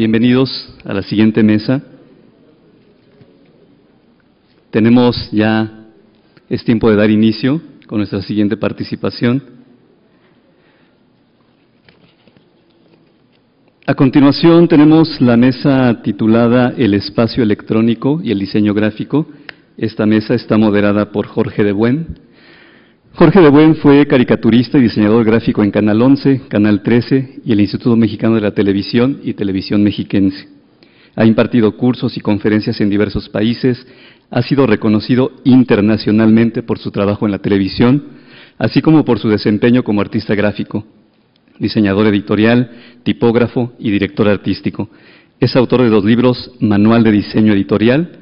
Bienvenidos a la siguiente mesa. Es tiempo de dar inicio con nuestra siguiente participación. A continuación tenemos la mesa titulada El espacio electrónico y el diseño gráfico. Esta mesa está moderada por Jorge de Buen. Jorge de Buen fue caricaturista y diseñador gráfico en Canal 11, Canal 13 y el Instituto Mexicano de la Televisión y Televisión Mexiquense. Ha impartido cursos y conferencias en diversos países, ha sido reconocido internacionalmente por su trabajo en la televisión, así como por su desempeño como artista gráfico, diseñador editorial, tipógrafo y director artístico. Es autor de 2 libros, Manual de Diseño Editorial,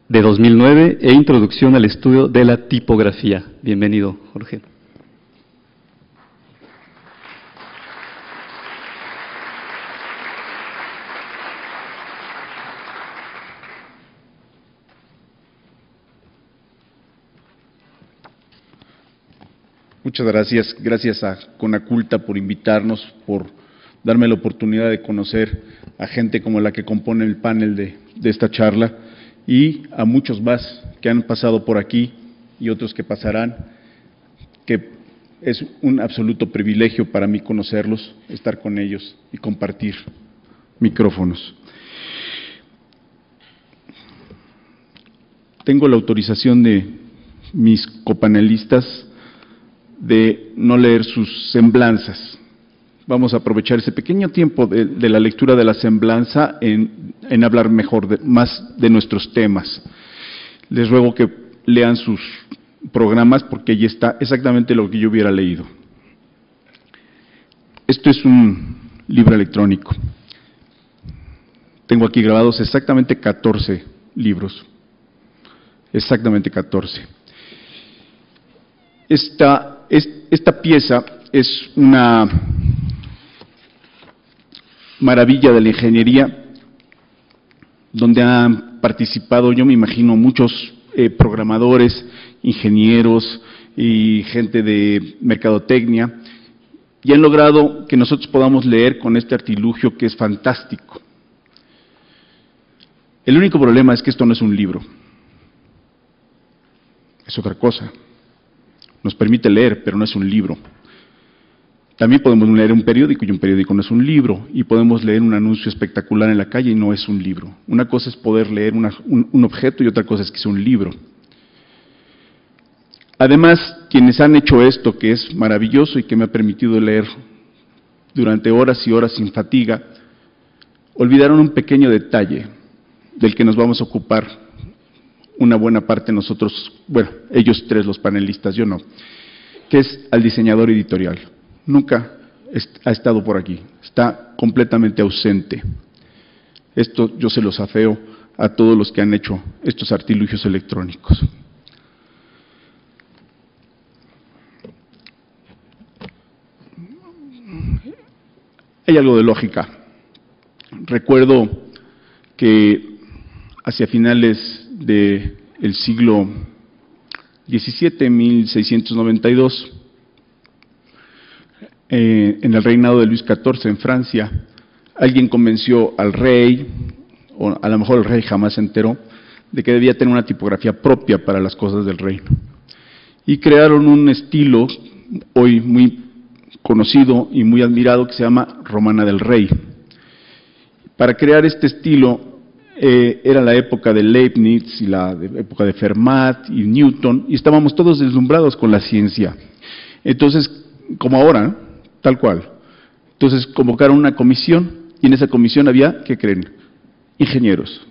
de 2009, e Introducción al Estudio de la Tipografía. Bienvenido, Jorge. Muchas gracias. Gracias a Conaculta por invitarnos, por darme la oportunidad de conocer a gente como la que compone el panel de esta charla y a muchos más que han pasado por aquí y otros que pasarán, que es un absoluto privilegio para mí conocerlos, estar con ellos y compartir micrófonos. Tengo la autorización de mis copanelistas de no leer sus semblanzas. Vamos a aprovechar ese pequeño tiempo de la lectura de la semblanza en hablar más de nuestros temas. Les ruego que lean sus programas porque allí está exactamente lo que yo hubiera leído. Esto es un libro electrónico. Tengo aquí grabados exactamente 14 libros. Exactamente 14. Esta pieza es una maravilla de la ingeniería, donde han participado, yo me imagino, muchos programadores, ingenieros y gente de mercadotecnia, y han logrado que nosotros podamos leer con este artilugio que es fantástico. El único problema es que esto no es un libro, es otra cosa. Nos permite leer, pero no es un libro. También podemos leer un periódico y un periódico no es un libro, y podemos leer un anuncio espectacular en la calle y no es un libro. Una cosa es poder leer un objeto y otra cosa es que sea un libro. Además, quienes han hecho esto, que es maravilloso y que me ha permitido leer durante horas y horas sin fatiga, olvidaron un pequeño detalle del que nos vamos a ocupar una buena parte nosotros, bueno, ellos tres los panelistas, yo no, que es al diseñador editorial. Nunca ha estado por aquí, está completamente ausente. Esto yo se los afeo a todos los que han hecho estos artilugios electrónicos. Hay algo de lógica. Recuerdo que hacia finales del siglo XVII, 1692, en el reinado de Luis XIV en Francia, alguien convenció al rey, o a lo mejor el rey jamás se enteró, de que debía tener una tipografía propia para las cosas del reino. Y crearon un estilo hoy muy conocido y muy admirado que se llama Romana del Rey. Para crear este estilo era la época de Leibniz y la época de Fermat y Newton, y estábamos todos deslumbrados con la ciencia. Entonces, como ahora, tal cual. Entonces convocaron una comisión y en esa comisión había, ¿qué creen? Ingenieros,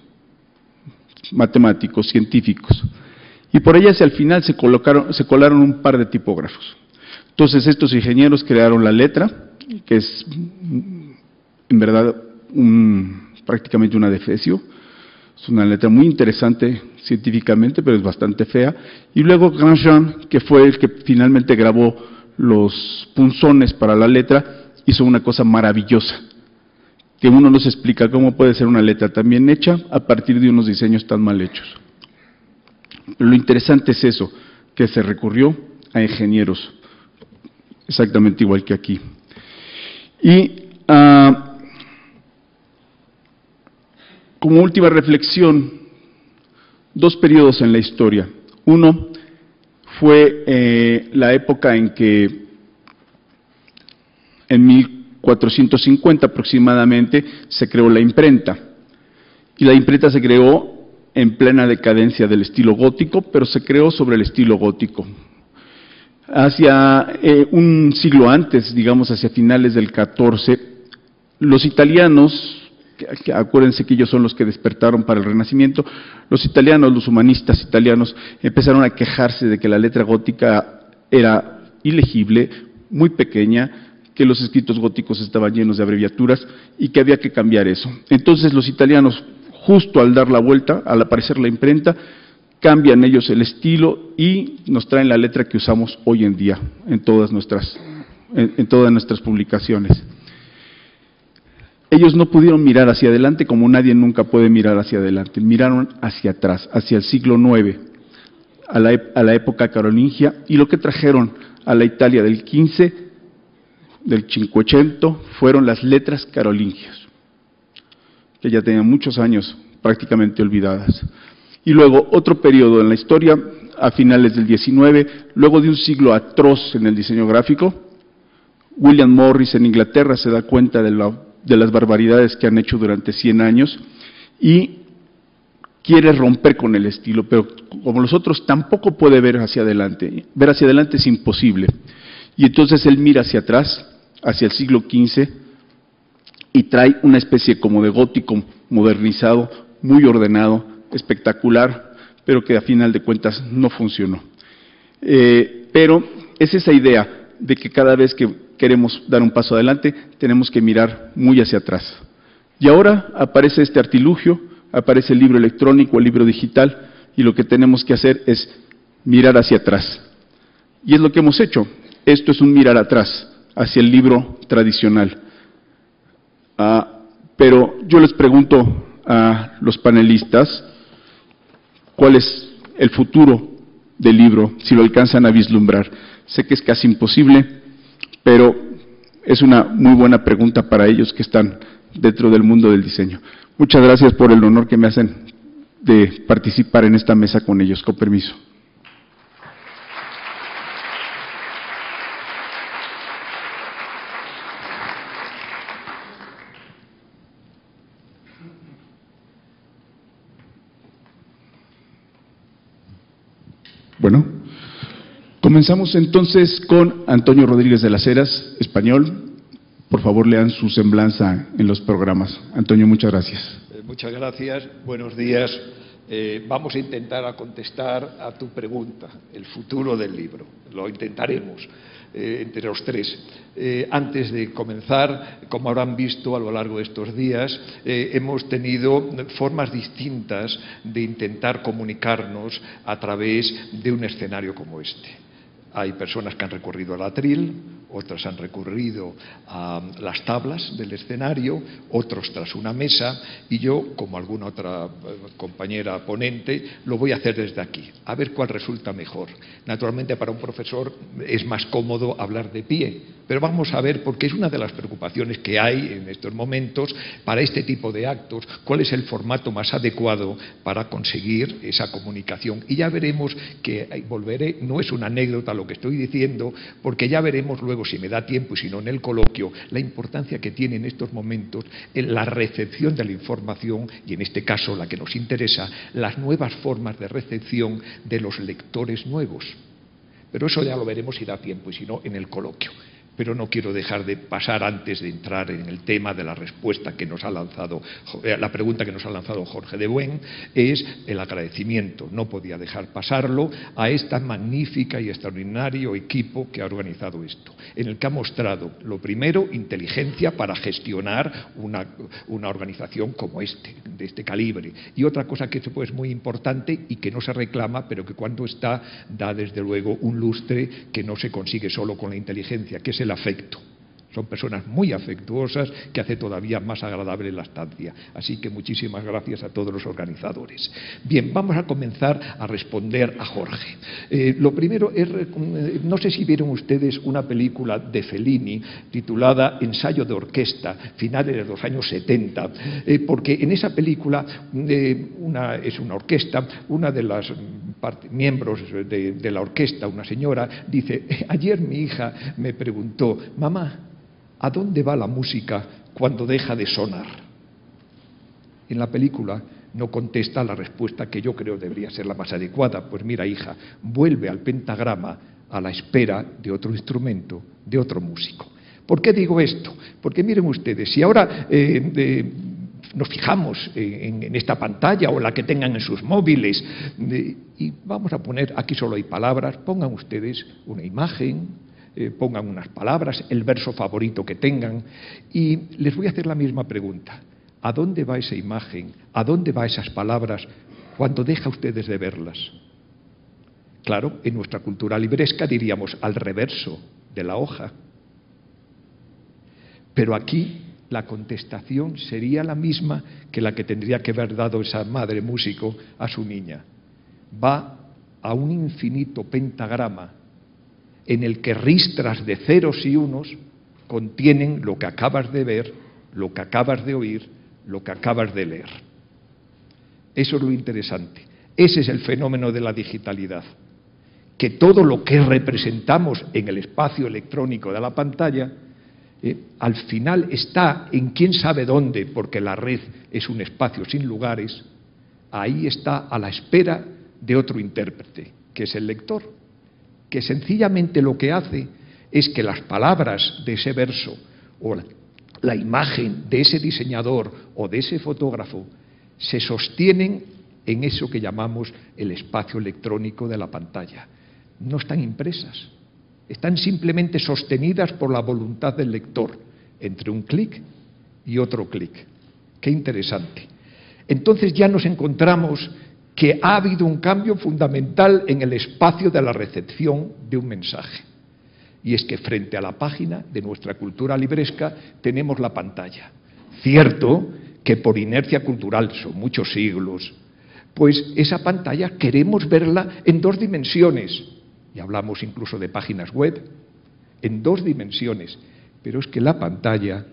matemáticos, científicos. Y por ellas al final se colaron un par de tipógrafos. Entonces estos ingenieros crearon la letra, que es en verdad prácticamente un adefesio. Es una letra muy interesante científicamente, pero es bastante fea. Y luego Grandjean, que fue el que finalmente grabó los punzones para la letra, hizo una cosa maravillosa, que uno no se explica cómo puede ser una letra tan bien hecha a partir de unos diseños tan mal hechos. Pero lo interesante es eso, que se recurrió a ingenieros, exactamente igual que aquí. Y Como última reflexión, dos periodos en la historia. Uno fue la época en que, en 1450 aproximadamente, se creó la imprenta. Y la imprenta se creó en plena decadencia del estilo gótico, pero se creó sobre el estilo gótico. Hacia un siglo antes, digamos hacia finales del XIV, los italianos, que acuérdense que ellos son los que despertaron para el Renacimiento, los italianos, los humanistas italianos, empezaron a quejarse de que la letra gótica era ilegible, muy pequeña, que los escritos góticos estaban llenos de abreviaturas y que había que cambiar eso. Entonces los italianos, justo al dar la vuelta, al aparecer la imprenta, cambian ellos el estilo y nos traen la letra que usamos hoy en día en todas nuestras publicaciones. Ellos no pudieron mirar hacia adelante como nadie nunca puede mirar hacia adelante, miraron hacia atrás, hacia el siglo IX, a la época carolingia, y lo que trajeron a la Italia del XV, del Cinquecento, fueron las letras carolingias, que ya tenían muchos años prácticamente olvidadas. Y luego otro periodo en la historia, a finales del XIX, luego de un siglo atroz en el diseño gráfico, William Morris en Inglaterra se da cuenta de las barbaridades que han hecho durante 100 años y quiere romper con el estilo, pero como los otros tampoco puede ver hacia adelante es imposible. Y entonces él mira hacia atrás, hacia el siglo XV, y trae una especie como de gótico modernizado, muy ordenado, espectacular, pero que a final de cuentas no funcionó. Pero es esa idea de que cada vez que queremos dar un paso adelante, tenemos que mirar muy hacia atrás. Y ahora aparece este artilugio, aparece el libro electrónico, el libro digital, y lo que tenemos que hacer es mirar hacia atrás. Y es lo que hemos hecho. Esto es un mirar atrás, hacia el libro tradicional. Pero yo les pregunto a los panelistas, ¿cuál es el futuro del libro, si lo alcanzan a vislumbrar? Sé que es casi imposible, pero es una muy buena pregunta para ellos que están dentro del mundo del diseño. Muchas gracias por el honor que me hacen de participar en esta mesa con ellos. Con permiso. Bueno, comenzamos entonces con Antonio Rodríguez de las Heras, español. Por favor, lean su semblanza en los programas. Antonio, muchas gracias. Muchas gracias, buenos días. Vamos a intentar contestar a tu pregunta, el futuro del libro. Lo intentaremos entre los tres. Antes de comenzar, como habrán visto a lo largo de estos días, hemos tenido formas distintas de intentar comunicarnos a través de un escenario como este. Hay personas que han recurrido al atril, otras han recurrido a las tablas del escenario, otros tras una mesa, y yo, como alguna otra compañera ponente, lo voy a hacer desde aquí, a ver cuál resulta mejor. Naturalmente, para un profesor es más cómodo hablar de pie, pero vamos a ver, porque es una de las preocupaciones que hay en estos momentos para este tipo de actos, cuál es el formato más adecuado para conseguir esa comunicación. Y ya veremos que, volveré, no es una anécdota lo que estoy diciendo, porque ya veremos luego, si me da tiempo y si no en el coloquio, la importancia que tiene en estos momentos en la recepción de la información y, en este caso, la que nos interesa, las nuevas formas de recepción de los lectores nuevos. Pero eso ya lo veremos si da tiempo y si no en el coloquio. Pero no quiero dejar de pasar, antes de entrar en el tema de la respuesta que nos ha lanzado, la pregunta que nos ha lanzado Jorge de Buen, es el agradecimiento, no podía dejar pasarlo, a esta magnífica y extraordinario equipo que ha organizado esto, en el que ha mostrado, lo primero, inteligencia para gestionar una organización como de este calibre, y otra cosa que es muy importante y que no se reclama, pero que cuando está, da desde luego un lustre que no se consigue solo con la inteligencia, que es el afecto. Son personas muy afectuosas que hace todavía más agradable la estancia. Así que muchísimas gracias a todos los organizadores. Bien, vamos a comenzar a responder a Jorge. Lo primero es, no sé si vieron ustedes una película de Fellini titulada Ensayo de orquesta, finales de los años 70, porque en esa película es una orquesta, una de las miembros de la orquesta, una señora, dice: ayer mi hija me preguntó, mamá, ¿a dónde va la música cuando deja de sonar? En la película no contesta la respuesta que yo creo debería ser la más adecuada. Pues mira, hija, vuelve al pentagrama a la espera de otro instrumento, de otro músico. ¿Por qué digo esto? Porque miren ustedes, si ahora nos fijamos en esta pantalla o la que tengan en sus móviles y vamos a poner, aquí solo hay palabras, pongan ustedes una imagen, pongan unas palabras, el verso favorito que tengan, y les voy a hacer la misma pregunta. ¿A dónde va esa imagen? ¿A dónde va esas palabras cuando deja ustedes de verlas? Claro, en nuestra cultura libresca diríamos al reverso de la hoja. Pero aquí la contestación sería la misma que la que tendría que haber dado esa madre músico a su niña. Va a un infinito pentagrama en el que ristras de ceros y unos contienen lo que acabas de ver, lo que acabas de oír, lo que acabas de leer. Eso es lo interesante. Ese es el fenómeno de la digitalidad. Que todo lo que representamos en el espacio electrónico de la pantalla, al final está en quién sabe dónde, porque la red es un espacio sin lugares, ahí está a la espera de otro intérprete, que es el lector, que sencillamente lo que hace es que las palabras de ese verso o la imagen de ese diseñador o de ese fotógrafo se sostienen en eso que llamamos el espacio electrónico de la pantalla. No están impresas, están simplemente sostenidas por la voluntad del lector, entre un clic y otro clic. Qué interesante. Entonces ya nos encontramos que ha habido un cambio fundamental en el espacio de la recepción de un mensaje. Y es que frente a la página de nuestra cultura libresca tenemos la pantalla. Cierto que por inercia cultural, son muchos siglos, pues esa pantalla queremos verla en dos dimensiones. Y hablamos incluso de páginas web, en dos dimensiones. Pero es que la pantalla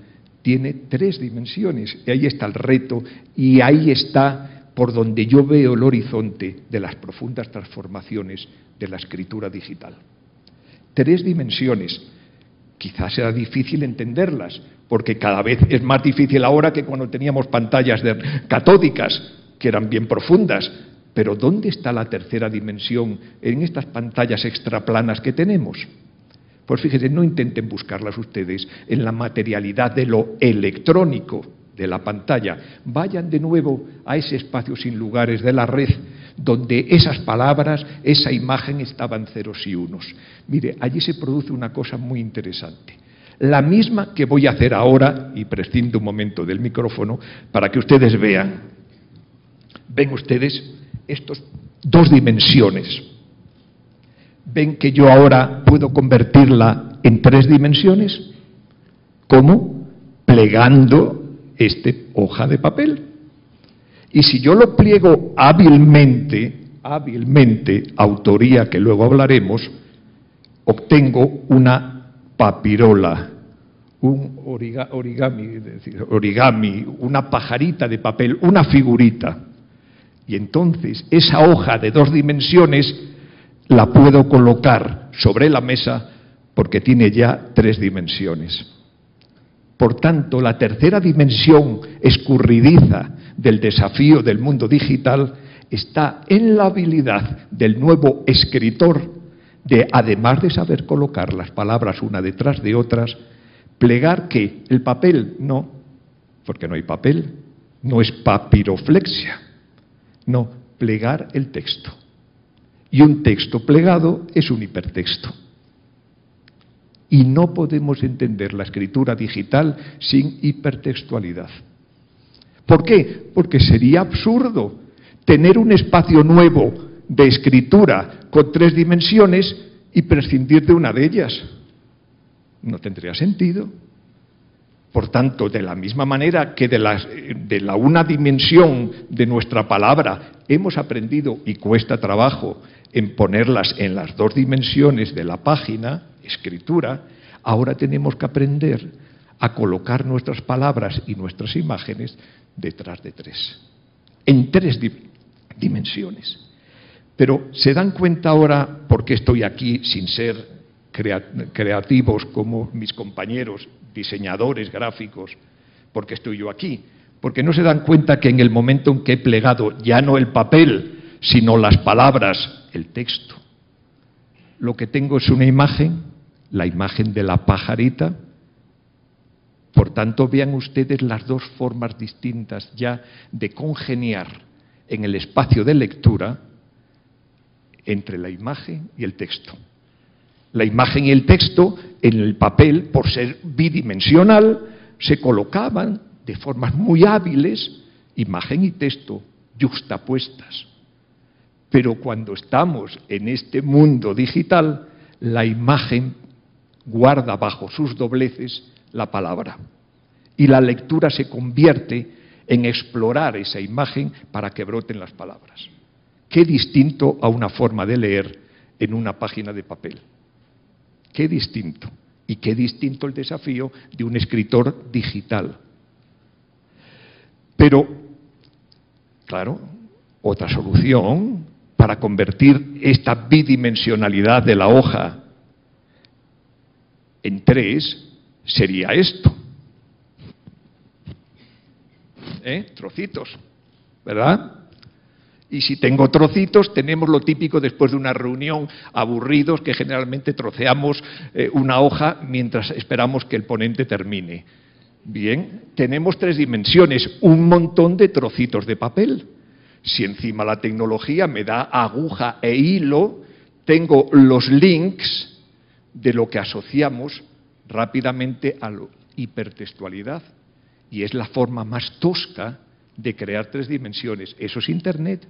tiene tres dimensiones. Y ahí está el reto y ahí está por donde yo veo el horizonte de las profundas transformaciones de la escritura digital. Tres dimensiones. Quizás sea difícil entenderlas, porque cada vez es más difícil ahora que cuando teníamos pantallas catódicas, que eran bien profundas. Pero ¿dónde está la tercera dimensión en estas pantallas extraplanas que tenemos? Pues fíjense, no intenten buscarlas ustedes en la materialidad de lo electrónico de la pantalla. Vayan de nuevo a ese espacio sin lugares de la red, donde esas palabras, esa imagen estaban ceros y unos. Mire, allí se produce una cosa muy interesante. La misma que voy a hacer ahora, y prescindo un momento del micrófono, para que ustedes vean. Ven ustedes estas dos dimensiones. ¿Ven que yo ahora puedo convertirla en tres dimensiones? ¿Cómo? Plegando esta hoja de papel. Y si yo lo pliego hábilmente, autoría que luego hablaremos, obtengo una papirola, un origami, una pajarita de papel, una figurita. Y entonces esa hoja de dos dimensiones la puedo colocar sobre la mesa porque tiene ya tres dimensiones. Por tanto, la tercera dimensión escurridiza del desafío del mundo digital está en la habilidad del nuevo escritor de, además de saber colocar las palabras una detrás de otras, plegar ¿qué? El papel, no, porque no hay papel, no es papiroflexia, no, plegar el texto. Y un texto plegado es un hipertexto. Y no podemos entender la escritura digital sin hipertextualidad. ¿Por qué? Porque sería absurdo tener un espacio nuevo de escritura con tres dimensiones y prescindir de una de ellas. No tendría sentido. Por tanto, de la misma manera que de la una dimensión de nuestra palabra hemos aprendido, y cuesta trabajo, en ponerlas en las dos dimensiones de la página, escritura, ahora tenemos que aprender a colocar nuestras palabras y nuestras imágenes detrás de tres, en tres dimensiones. Pero ¿se dan cuenta ahora por qué estoy aquí sin ser creativos como mis compañeros, diseñadores gráficos? ¿Por qué estoy yo aquí? Porque no se dan cuenta que en el momento en que he plegado ya no el papel, sino las palabras, el texto, lo que tengo es una imagen, la imagen de la pajarita. Por tanto, vean ustedes las dos formas distintas ya de congeniar en el espacio de lectura entre la imagen y el texto. La imagen y el texto en el papel, por ser bidimensional, se colocaban de formas muy hábiles, imagen y texto, yuxtapuestas. Pero cuando estamos en este mundo digital, la imagen guarda bajo sus dobleces la palabra. Y la lectura se convierte en explorar esa imagen para que broten las palabras. Qué distinto a una forma de leer en una página de papel. Qué distinto. Y qué distinto el desafío de un escritor digital. Pero, claro, otra solución para convertir esta bidimensionalidad de la hoja en tres sería esto. Trocitos, ¿verdad? Y si tengo trocitos, tenemos lo típico después de una reunión, aburridos, que generalmente troceamos una hoja mientras esperamos que el ponente termine. Bien, tenemos tres dimensiones, un montón de trocitos de papel. Si encima la tecnología me da aguja e hilo, tengo los links de lo que asociamos rápidamente a la hipertextualidad. Y es la forma más tosca de crear tres dimensiones. Eso es Internet.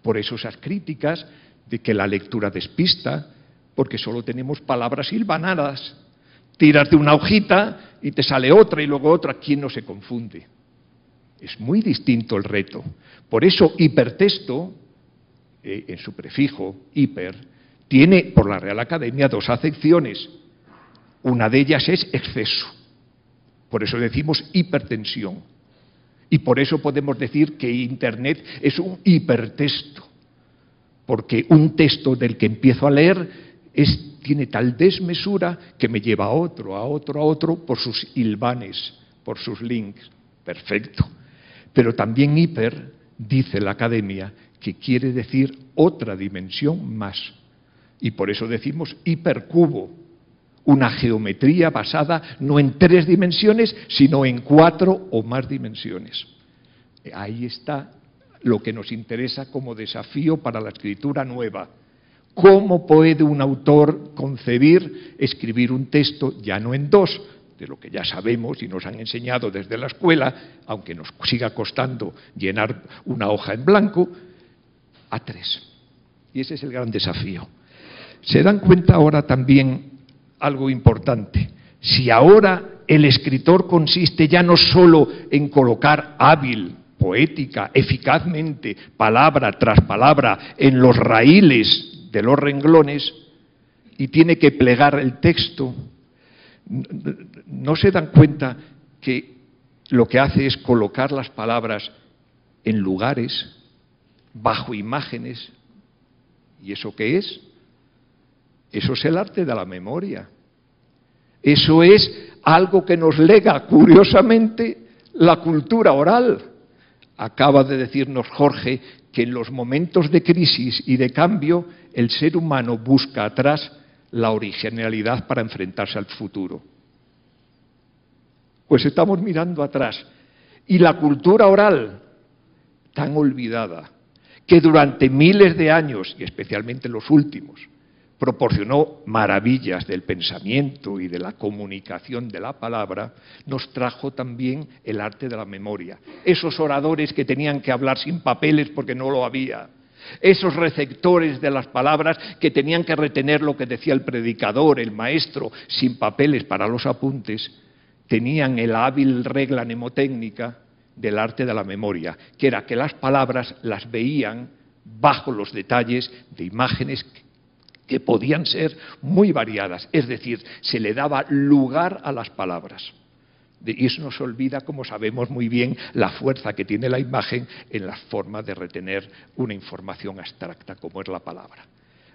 Por eso esas críticas de que la lectura despista, porque solo tenemos palabras hilvanadas. Tiras de una hojita y te sale otra y luego otra. ¿Quién no se confunde? Es muy distinto el reto. Por eso hipertexto, en su prefijo, hiper, tiene por la Real Academia dos acepciones. Una de ellas es exceso. Por eso decimos hipertensión. Y por eso podemos decir que Internet es un hipertexto. Porque un texto del que empiezo a leer tiene tal desmesura que me lleva a otro, por sus hilvanes, por sus links. Perfecto. Pero también hiper, dice la Academia, que quiere decir otra dimensión más. Y por eso decimos hipercubo. Una geometría basada no en tres dimensiones, sino en cuatro o más dimensiones. Ahí está lo que nos interesa como desafío para la escritura nueva. ¿Cómo puede un autor concebir escribir un texto ya no en dos, de lo que ya sabemos y nos han enseñado desde la escuela, aunque nos siga costando llenar una hoja en blanco, a tres? Y ese es el gran desafío. ¿Se dan cuenta ahora también algo importante? Si ahora el escritor consiste ya no solo en colocar hábil, poética, eficazmente, palabra tras palabra, en los raíles de los renglones, y tiene que plegar el texto, ¿no se dan cuenta que lo que hace es colocar las palabras en lugares, bajo imágenes? ¿Y eso qué es? Eso es el arte de la memoria. Eso es algo que nos lega, curiosamente, la cultura oral. Acaba de decirnos Jorge que en los momentos de crisis y de cambio, el ser humano busca atrás la originalidad para enfrentarse al futuro. Pues estamos mirando atrás. Y la cultura oral, tan olvidada, que durante miles de años, y especialmente los últimos, proporcionó maravillas del pensamiento y de la comunicación de la palabra, nos trajo también el arte de la memoria. Esos oradores que tenían que hablar sin papeles porque no lo había. Esos receptores de las palabras que tenían que retener lo que decía el predicador, el maestro, sin papeles para los apuntes. tenían el hábil regla mnemotécnica del arte de la memoria, que era que las palabras las veían bajo los detalles de imágenes que podían ser muy variadas, es decir, se le daba lugar a las palabras. Y eso nos olvida, como sabemos muy bien, la fuerza que tiene la imagen en la forma de retener una información abstracta como es la palabra.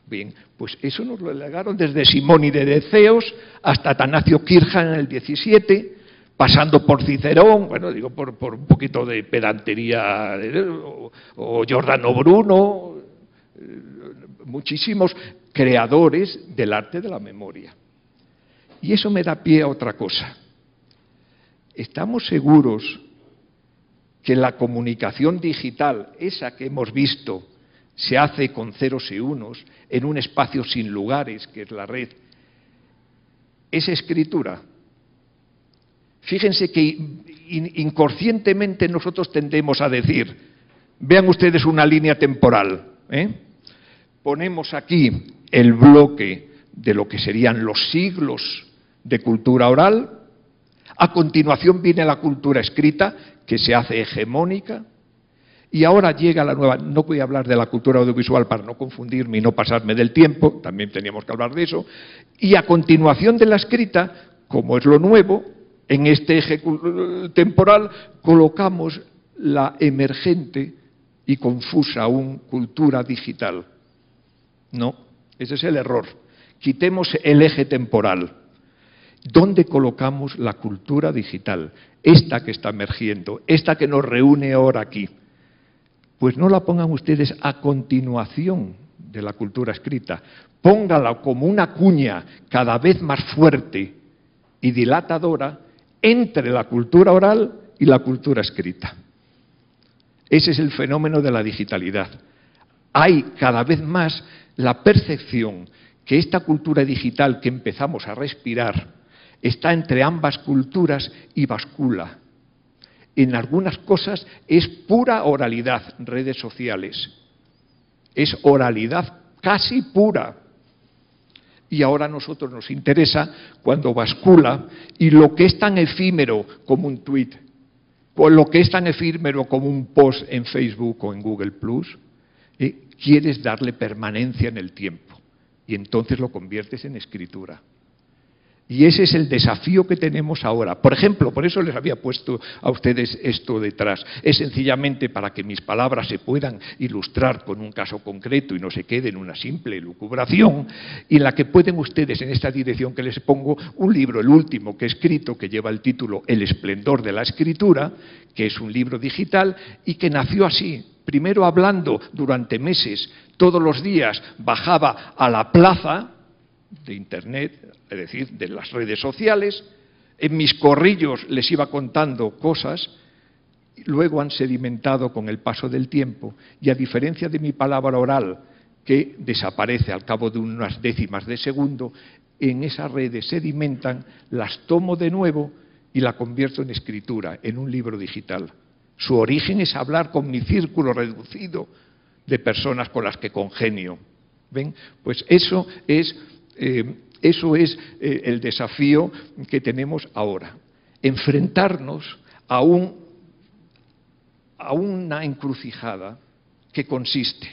Bien, pues eso nos lo legaron desde Simónides de Ceos hasta Atanasio Kirchner en el 17, pasando por Cicerón, bueno, digo por un poquito de pedantería, o Giordano Bruno, muchísimos creadores del arte de la memoria. Y eso me da pie a otra cosa. ¿Estamos seguros que la comunicación digital, esa que hemos visto, se hace con ceros y unos, en un espacio sin lugares, que es la red, es escritura? Fíjense que inconscientemente nosotros tendemos a decir, vean ustedes una línea temporal, ponemos aquí el bloque de lo que serían los siglos de cultura oral, a continuación viene la cultura escrita, que se hace hegemónica, y ahora llega la nueva. No voy a hablar de la cultura audiovisual para no confundirme y no pasarme del tiempo, también teníamos que hablar de eso, y a continuación de la escrita, como es lo nuevo, en este eje temporal colocamos la emergente y confusa aún cultura digital. No, ese es el error. Quitemos el eje temporal. ¿Dónde colocamos la cultura digital? Esta que está emergiendo, esta que nos reúne ahora aquí. Pues no la pongan ustedes a continuación de la cultura escrita. Póngala como una cuña cada vez más fuerte y dilatadora entre la cultura oral y la cultura escrita. Ese es el fenómeno de la digitalidad. Hay cada vez más la percepción que esta cultura digital que empezamos a respirar está entre ambas culturas y bascula. En algunas cosas es pura oralidad, redes sociales. Es oralidad casi pura. Y ahora a nosotros nos interesa cuando bascula y lo que es tan efímero como un tuit, o lo que es tan efímero como un post en Facebook o en Google+, quieres darle permanencia en el tiempo y entonces lo conviertes en escritura. Y ese es el desafío que tenemos ahora. Por ejemplo, por eso les había puesto a ustedes esto detrás. Es sencillamente para que mis palabras se puedan ilustrar con un caso concreto y no se quede en una simple elucubración, y en la que pueden ustedes, en esta dirección que les pongo, un libro, el último que he escrito, que lleva el título El esplendor de la escritura, que es un libro digital y que nació así. Primero hablando durante meses, todos los días bajaba a la plaza de Internet, es decir, de las redes sociales, en mis corrillos les iba contando cosas, luego han sedimentado con el paso del tiempo, y a diferencia de mi palabra oral, que desaparece al cabo de unas décimas de segundo, en esas redes sedimentan, las tomo de nuevo y la convierto en escritura, en un libro digital. Su origen es hablar con mi círculo reducido de personas con las que congenio. ¿Ven? Pues eso es el desafío que tenemos ahora. Enfrentarnos a una encrucijada que consiste.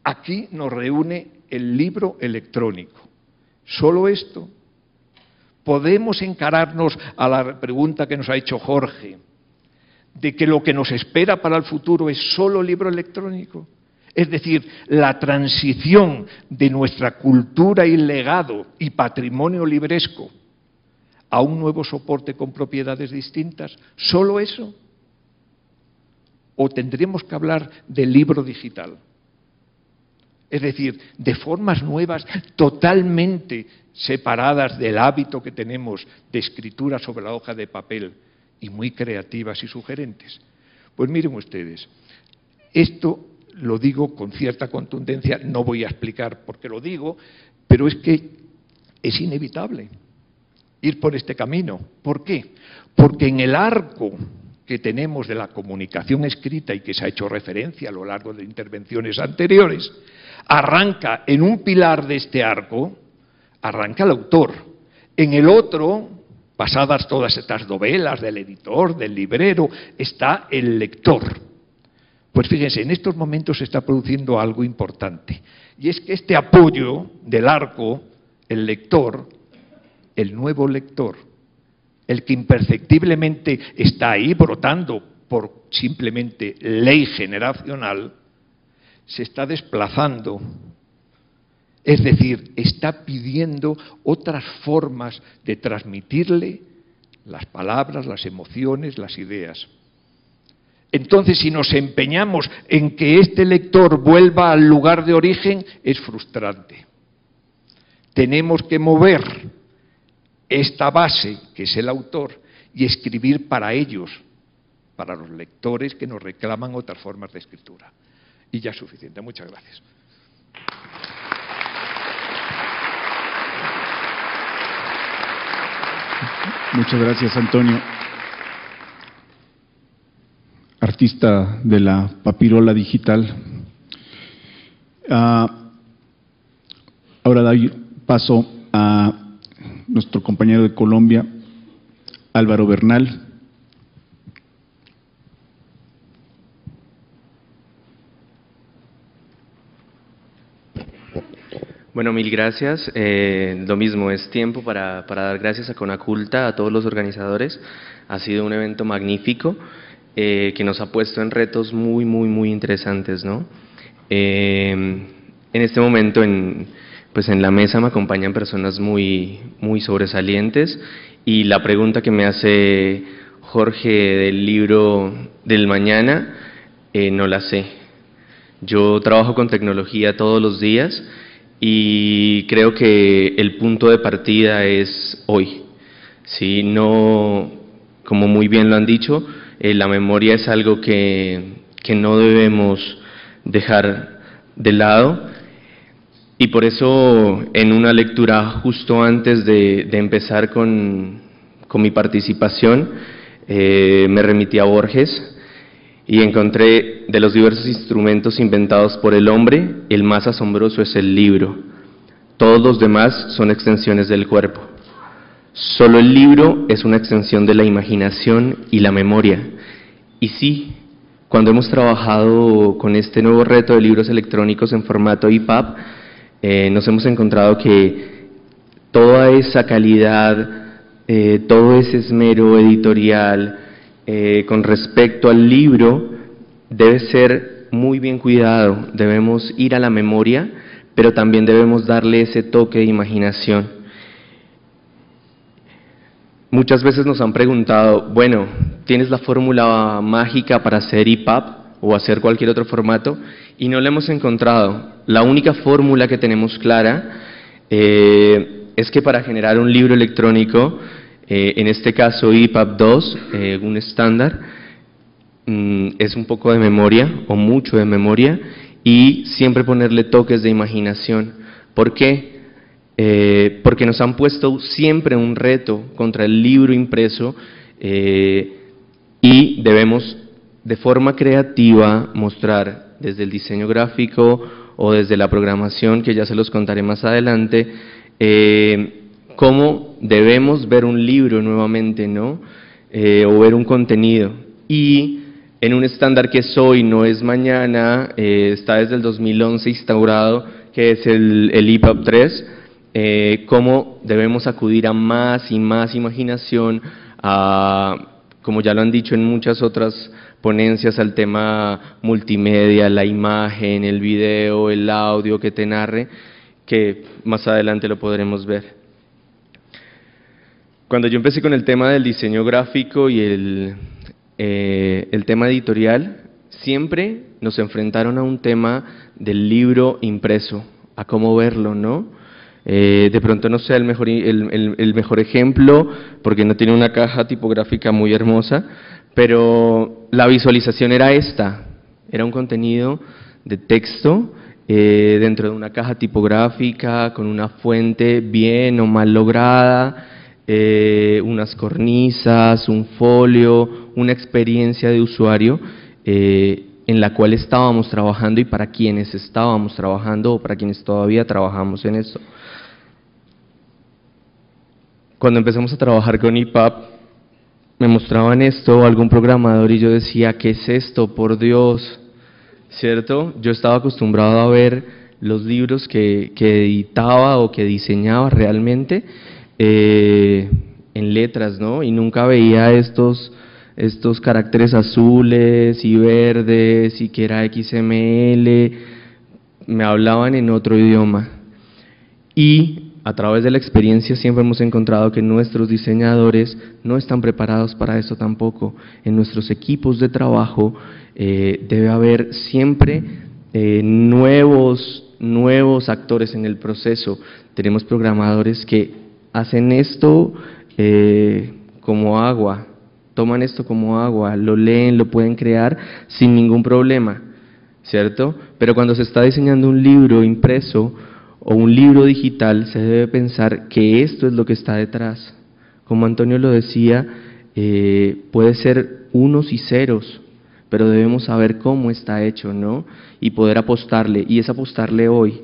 Aquí nos reúne el libro electrónico. ¿Solo esto? ¿Podemos encararnos a la pregunta que nos ha hecho Jorge, de que lo que nos espera para el futuro es solo libro electrónico? Es decir, la transición de nuestra cultura y legado y patrimonio libresco a un nuevo soporte con propiedades distintas. ¿Solo eso? ¿O tendremos que hablar del libro digital? Es decir, de formas nuevas totalmente separadas del hábito que tenemos de escritura sobre la hoja de papel y muy creativas y sugerentes. Pues miren ustedes, esto lo digo con cierta contundencia, no voy a explicar por qué lo digo, pero es que es inevitable ir por este camino. ¿Por qué? Porque en el arco que tenemos de la comunicación escrita y que se ha hecho referencia a lo largo de intervenciones anteriores, arranca en un pilar de este arco, arranca el autor. En el otro pasadas todas estas novelas del editor, del librero, está el lector. Pues fíjense, en estos momentos se está produciendo algo importante, y es que este apoyo del arco, el lector, el nuevo lector, el que imperceptiblemente está ahí brotando por simplemente ley generacional, se está desplazando. Es decir, está pidiendo otras formas de transmitirle las palabras, las emociones, las ideas. Entonces, si nos empeñamos en que este lector vuelva al lugar de origen, es frustrante. Tenemos que mover esta base, que es el autor, y escribir para ellos, para los lectores que nos reclaman otras formas de escritura. Y ya es suficiente. Muchas gracias. Muchas gracias, Antonio. Artista de la papirola digital. Ahora doy paso a nuestro compañero de Colombia, Álvaro Bernal. Bueno, mil gracias. Lo mismo, es tiempo para dar gracias a Conaculta, a todos los organizadores. Ha sido un evento magnífico que nos ha puesto en retos muy interesantes, ¿no? En este momento, pues en la mesa me acompañan personas muy sobresalientes, y la pregunta que me hace Jorge del libro del mañana, no la sé. Yo trabajo con tecnología todos los días, y creo que el punto de partida es hoy. ¿Sí? No, como muy bien lo han dicho, la memoria es algo que no debemos dejar de lado, y por eso en una lectura justo antes de empezar con mi participación, me remití a Borges, y encontré: de los diversos instrumentos inventados por el hombre, el más asombroso es el libro. Todos los demás son extensiones del cuerpo. Solo el libro es una extensión de la imaginación y la memoria. Y sí, cuando hemos trabajado con este nuevo reto de libros electrónicos en formato EPUB, nos hemos encontrado que toda esa calidad, todo ese esmero editorial, con respecto al libro, debe ser muy bien cuidado. Debemos ir a la memoria, pero también debemos darle ese toque de imaginación. Muchas veces nos han preguntado: bueno, ¿tienes la fórmula mágica para hacer EPUB o hacer cualquier otro formato? Y no la hemos encontrado. La única fórmula que tenemos clara es que para generar un libro electrónico, en este caso EPUB 2, un estándar, es un poco de memoria o mucho de memoria, y siempre ponerle toques de imaginación. ¿Por qué? Porque nos han puesto siempre un reto contra el libro impreso, y debemos de forma creativa mostrar desde el diseño gráfico o desde la programación, que ya se los contaré más adelante, cómo debemos ver un libro nuevamente, ¿no? O ver un contenido. Y en un estándar que es hoy, no es mañana, está desde el 2011 instaurado, que es el EPUB 3, cómo debemos acudir a más y más imaginación, como ya lo han dicho en muchas otras ponencias, al tema multimedia, la imagen, el video, el audio que te narre, que más adelante lo podremos ver. Cuando yo empecé con el tema del diseño gráfico y el tema editorial, siempre nos enfrentaron a un tema del libro impreso, a cómo verlo, ¿no? De pronto no sea el mejor ejemplo, porque no tiene una caja tipográfica muy hermosa, pero la visualización era esta: era un contenido de texto dentro de una caja tipográfica, con una fuente bien o mal lograda, unas cornisas, un folio, una experiencia de usuario en la cual estábamos trabajando y para quienes estábamos trabajando o para quienes todavía trabajamos en esto. cuando empezamos a trabajar con EPUB, me mostraban esto, algún programador, y yo decía, ¿qué es esto? Por Dios, ¿cierto? Yo estaba acostumbrado a ver los libros que editaba o que diseñaba realmente en letras, ¿no? Y nunca veía estos caracteres azules y verdes y que era XML, me hablaban en otro idioma. Y a través de la experiencia siempre hemos encontrado que nuestros diseñadores no están preparados para eso tampoco. En nuestros equipos de trabajo debe haber siempre nuevos actores en el proceso. Tenemos programadores que hacen esto como agua, toman esto como agua, lo leen, lo pueden crear sin ningún problema, ¿cierto? Pero cuando se está diseñando un libro impreso o un libro digital, se debe pensar que esto es lo que está detrás. Como Antonio lo decía, puede ser unos y ceros, pero debemos saber cómo está hecho, ¿no? Y poder apostarle, y es apostarle hoy.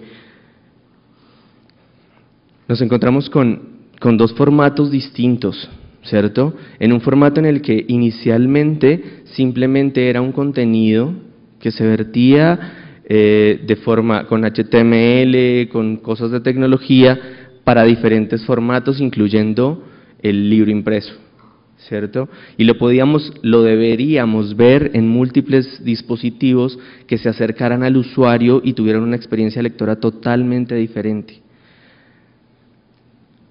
Nos encontramos con dos formatos distintos, ¿cierto? En un formato en el que inicialmente simplemente era un contenido que se vertía de forma con HTML, con cosas de tecnología, para diferentes formatos, incluyendo el libro impreso, ¿cierto? Y lo deberíamos ver en múltiples dispositivos que se acercaran al usuario y tuvieran una experiencia lectora totalmente diferente.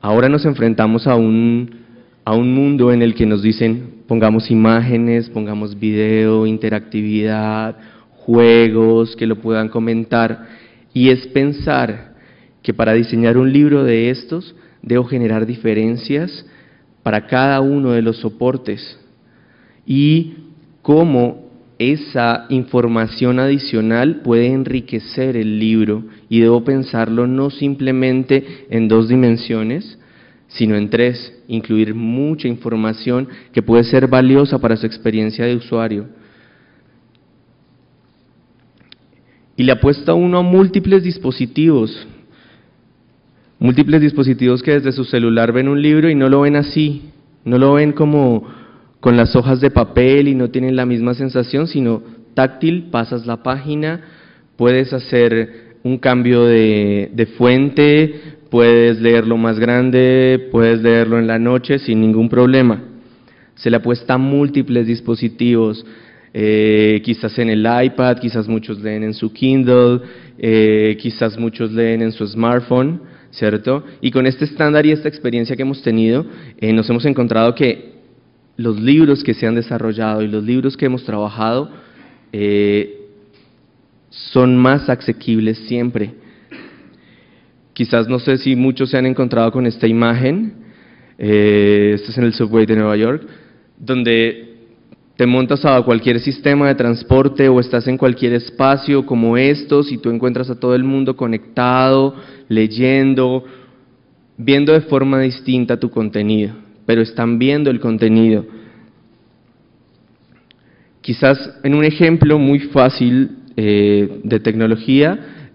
Ahora nos enfrentamos a un mundo en el que nos dicen, pongamos imágenes, pongamos video, interactividad, juegos que lo puedan comentar, y es pensar que para diseñar un libro de estos debo generar diferencias para cada uno de los soportes y cómo esa información adicional puede enriquecer el libro, y debo pensarlo no simplemente en 2 dimensiones, sino en 3, incluir mucha información que puede ser valiosa para su experiencia de usuario. Y le apuesta uno a múltiples dispositivos que desde su celular ven un libro y no lo ven así, no lo ven como con las hojas de papel y no tienen la misma sensación, sino táctil, pasas la página, puedes hacer un cambio de fuente, puedes leerlo más grande, puedes leerlo en la noche sin ningún problema. Se le apuesta a múltiples dispositivos, quizás en el iPad, quizás muchos leen en su Kindle, quizás muchos leen en su smartphone, ¿cierto? Y con este estándar y esta experiencia que hemos tenido, nos hemos encontrado que los libros que se han desarrollado y los libros que hemos trabajado son más asequibles siempre. Quizás no sé si muchos se han encontrado con esta imagen, esto es en el subway de Nueva York, donde te montas a cualquier sistema de transporte o estás en cualquier espacio como estos y tú encuentras a todo el mundo conectado, leyendo, viendo de forma distinta tu contenido, pero están viendo el contenido. Quizás en un ejemplo muy fácil de tecnología,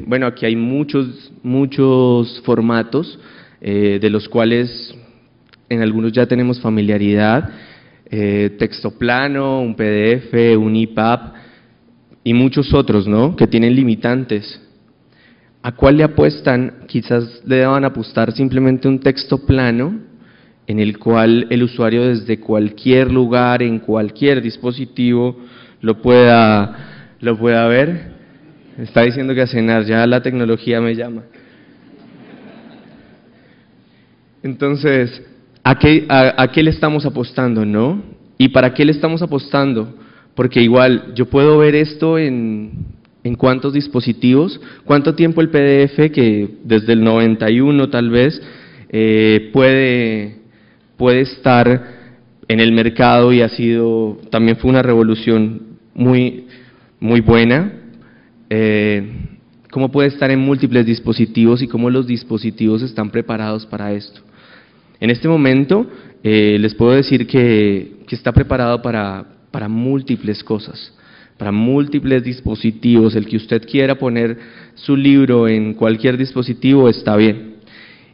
bueno, aquí hay muchos formatos, de los cuales en algunos ya tenemos familiaridad, texto plano, un PDF, un EPUB y muchos otros, ¿no?, que tienen limitantes. ¿A cuál le apuestan? Quizás le deban apostar simplemente un texto plano en el cual el usuario desde cualquier lugar, en cualquier dispositivo, lo pueda ver. Está diciendo que a cenar, ya la tecnología me llama. Entonces, ¿a qué le estamos apostando, no? ¿Y para qué le estamos apostando? Porque igual, yo puedo ver esto en cuántos dispositivos, cuánto tiempo el PDF, que desde el 91 tal vez, puede estar en el mercado, y también fue una revolución muy buena. Cómo puede estar en múltiples dispositivos y cómo los dispositivos están preparados para esto. En este momento les puedo decir que está preparado para múltiples cosas, para múltiples dispositivos. El que usted quiera poner su libro en cualquier dispositivo está bien.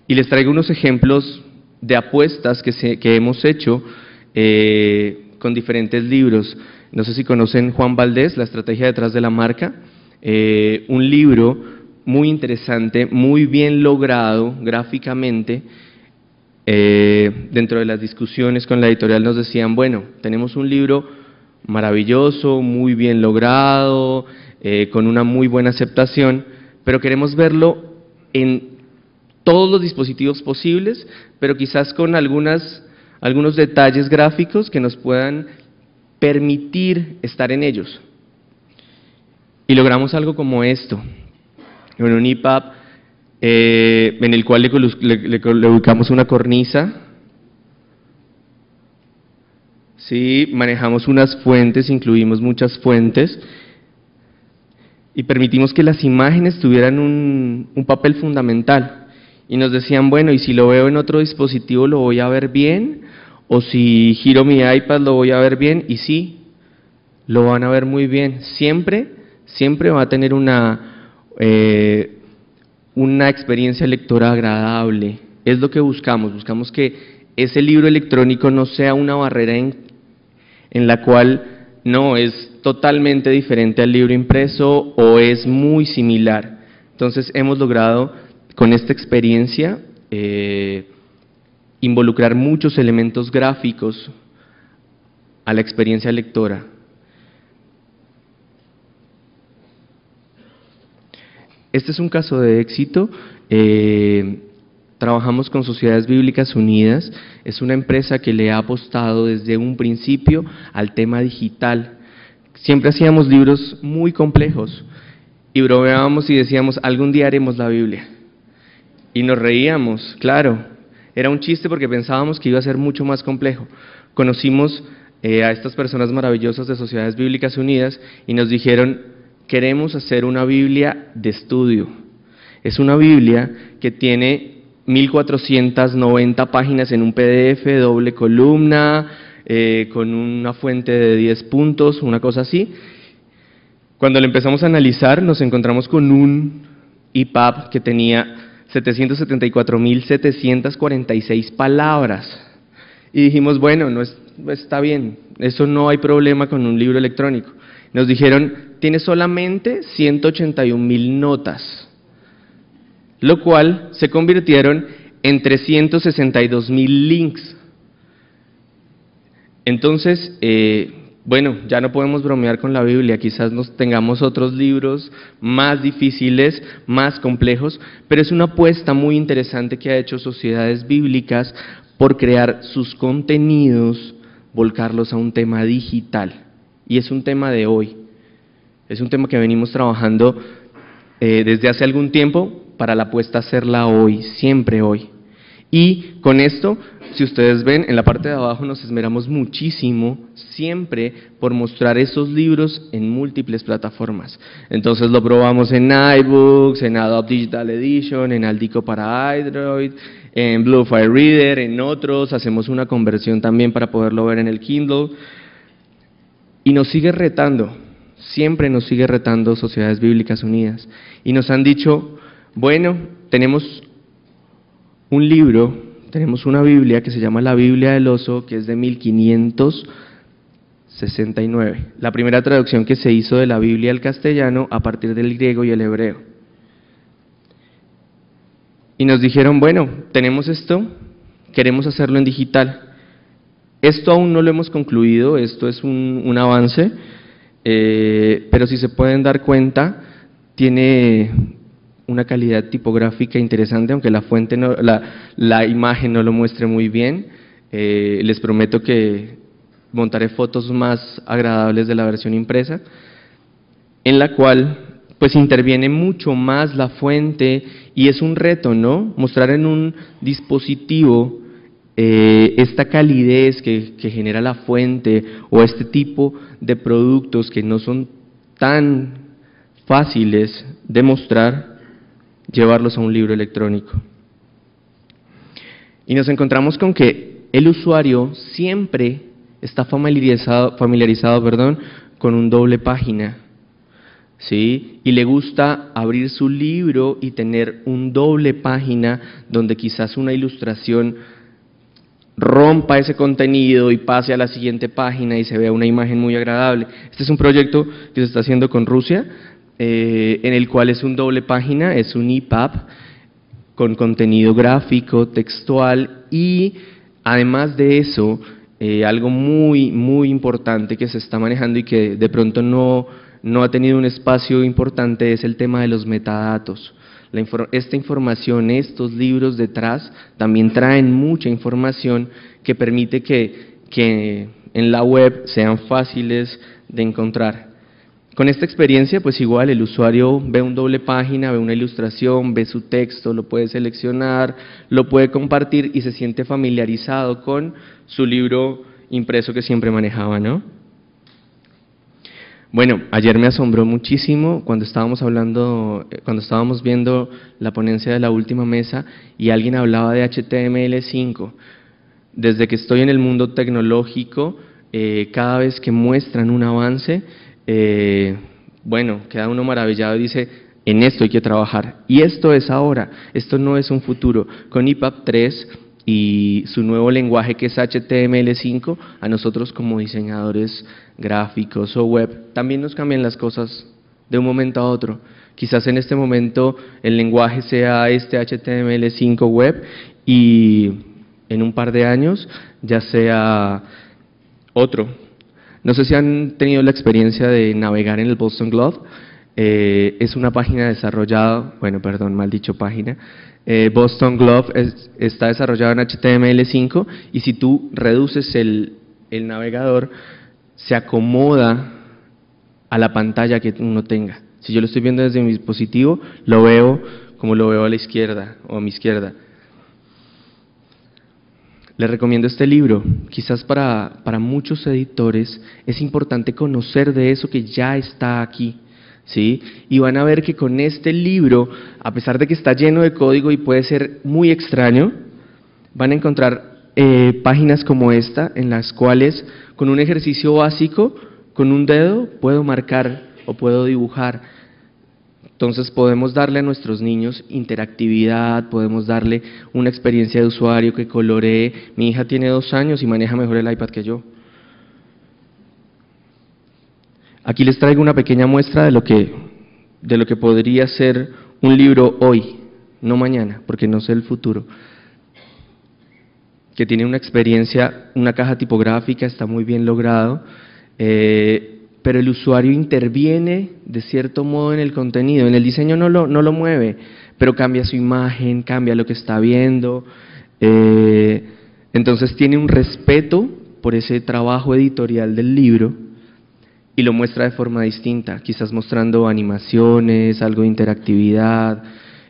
Y les traigo unos ejemplos de apuestas que hemos hecho con diferentes libros. No sé si conocen Juan Valdés, La estrategia detrás de la marca, un libro muy interesante, muy bien logrado gráficamente. Dentro de las discusiones con la editorial nos decían, bueno, tenemos un libro maravilloso, muy bien logrado, con una muy buena aceptación, pero queremos verlo en todos los dispositivos posibles, pero quizás con algunos detalles gráficos que nos puedan permitir estar en ellos. Y logramos algo como esto, en un EPUB en el cual le ubicamos una cornisa, ¿sí? Manejamos unas fuentes, incluimos muchas fuentes, y permitimos que las imágenes tuvieran un papel fundamental. Y nos decían, bueno, y si lo veo en otro dispositivo lo voy a ver bien, o si giro mi iPad lo voy a ver bien, y sí, lo van a ver muy bien. Siempre va a tener una experiencia lectora agradable. Es lo que buscamos que ese libro electrónico no sea una barrera en la cual no es totalmente diferente al libro impreso o es muy similar. Entonces hemos logrado con esta experiencia involucrar muchos elementos gráficos a la experiencia lectora. Este es un caso de éxito. Trabajamos con Sociedades Bíblicas Unidas, es una empresa que le ha apostado desde un principio al tema digital. Siempre hacíamos libros muy complejos y bromeábamos y decíamos, algún día haremos la Biblia. Y nos reíamos, claro, era un chiste porque pensábamos que iba a ser mucho más complejo. Conocimos a estas personas maravillosas de Sociedades Bíblicas Unidas y nos dijeron, queremos hacer una Biblia de estudio. Es una Biblia que tiene 1490 páginas en un PDF, doble columna, con una fuente de 10 puntos, una cosa así. Cuando lo empezamos a analizar, nos encontramos con un EPUB que tenía 774.746 palabras. Y dijimos, bueno, no está bien, eso no hay problema con un libro electrónico. Nos dijeron, tiene solamente 181.000 notas, lo cual se convirtieron en 362.000 links. Entonces, bueno, ya no podemos bromear con la Biblia, quizás tengamos otros libros más difíciles, más complejos, pero es una apuesta muy interesante que ha hecho Sociedades Bíblicas por crear sus contenidos, volcarlos a un tema digital. Y es un tema de hoy, es un tema que venimos trabajando desde hace algún tiempo para la apuesta a hacerla hoy, siempre hoy. Y con esto, si ustedes ven, en la parte de abajo nos esmeramos muchísimo, siempre por mostrar esos libros en múltiples plataformas. Entonces lo probamos en iBooks, en Adobe Digital Edition, en Aldico para Android, en Bluefire Reader, en otros, hacemos una conversión también para poderlo ver en el Kindle. Y nos sigue retando, siempre nos sigue retando Sociedades Bíblicas Unidas. Y nos han dicho, bueno, tenemos un libro, tenemos una Biblia que se llama la Biblia del Oso, que es de 1569. La primera traducción que se hizo de la Biblia al castellano a partir del griego y el hebreo. Y nos dijeron, bueno, tenemos esto, queremos hacerlo en digital. Esto aún no lo hemos concluido, esto es un avance, pero si se pueden dar cuenta, tiene una calidad tipográfica interesante, aunque la fuente la imagen no lo muestre muy bien. Les prometo que montaré fotos más agradables de la versión impresa, en la cual pues interviene mucho más la fuente y es un reto, ¿no? Mostrar en un dispositivo esta calidez que genera la fuente o este tipo de productos que no son tan fáciles de mostrar, llevarlos a un libro electrónico. Y nos encontramos con que el usuario siempre está familiarizado, con un doble página, ¿sí? Y le gusta abrir su libro y tener un doble página donde quizás una ilustración rompa ese contenido y pase a la siguiente página y se vea una imagen muy agradable. Este es un proyecto que se está haciendo con Rusia, en el cual es un doble página, es un EPUB con contenido gráfico, textual y además de eso, algo muy importante que se está manejando y que de pronto no ha tenido un espacio importante es el tema de los metadatos. Esta información, estos libros detrás, también traen mucha información que permite que en la web sean fáciles de encontrar. Con esta experiencia, pues igual el usuario ve un doble página, ve una ilustración, ve su texto, lo puede seleccionar, lo puede compartir y se siente familiarizado con su libro impreso que siempre manejaba, ¿no? Bueno, ayer me asombró muchísimo cuando estábamos viendo la ponencia de la última mesa y alguien hablaba de HTML5. Desde que estoy en el mundo tecnológico, cada vez que muestran un avance, bueno, queda uno maravillado y dice, en esto hay que trabajar. Y esto es ahora, esto no es un futuro. Con EPUB 3 y su nuevo lenguaje que es HTML5, a nosotros como diseñadores gráficos o web, también nos cambian las cosas de un momento a otro. Quizás en este momento el lenguaje sea este HTML5 web y en un par de años ya sea otro. No sé si han tenido la experiencia de navegar en el Boston Globe. Es una página desarrollada, bueno, perdón, mal dicho página. Boston Globe está desarrollado en HTML5 y si tú reduces el navegador, se acomoda a la pantalla que uno tenga. Si yo lo estoy viendo desde mi dispositivo, lo veo como lo veo a la izquierda o a mi izquierda. Les recomiendo este libro. Quizás para muchos editores es importante conocer de eso que ya está aquí, ¿sí? Y van a ver que con este libro, a pesar de que está lleno de código y puede ser muy extraño, van a encontrar páginas como esta, en las cuales con un ejercicio básico, con un dedo, puedo marcar o puedo dibujar. Entonces podemos darle a nuestros niños interactividad, podemos darle una experiencia de usuario que coloree. Mi hija tiene 2 años y maneja mejor el iPad que yo. Aquí les traigo una pequeña muestra de lo que podría ser un libro hoy, no mañana, porque no sé el futuro. Que tiene una experiencia, una caja tipográfica, está muy bien logrado, pero el usuario interviene de cierto modo en el contenido. En el diseño no lo mueve, pero cambia su imagen, cambia lo que está viendo. Entonces tiene un respeto por ese trabajo editorial del libro y lo muestra de forma distinta, quizás mostrando animaciones, algo de interactividad.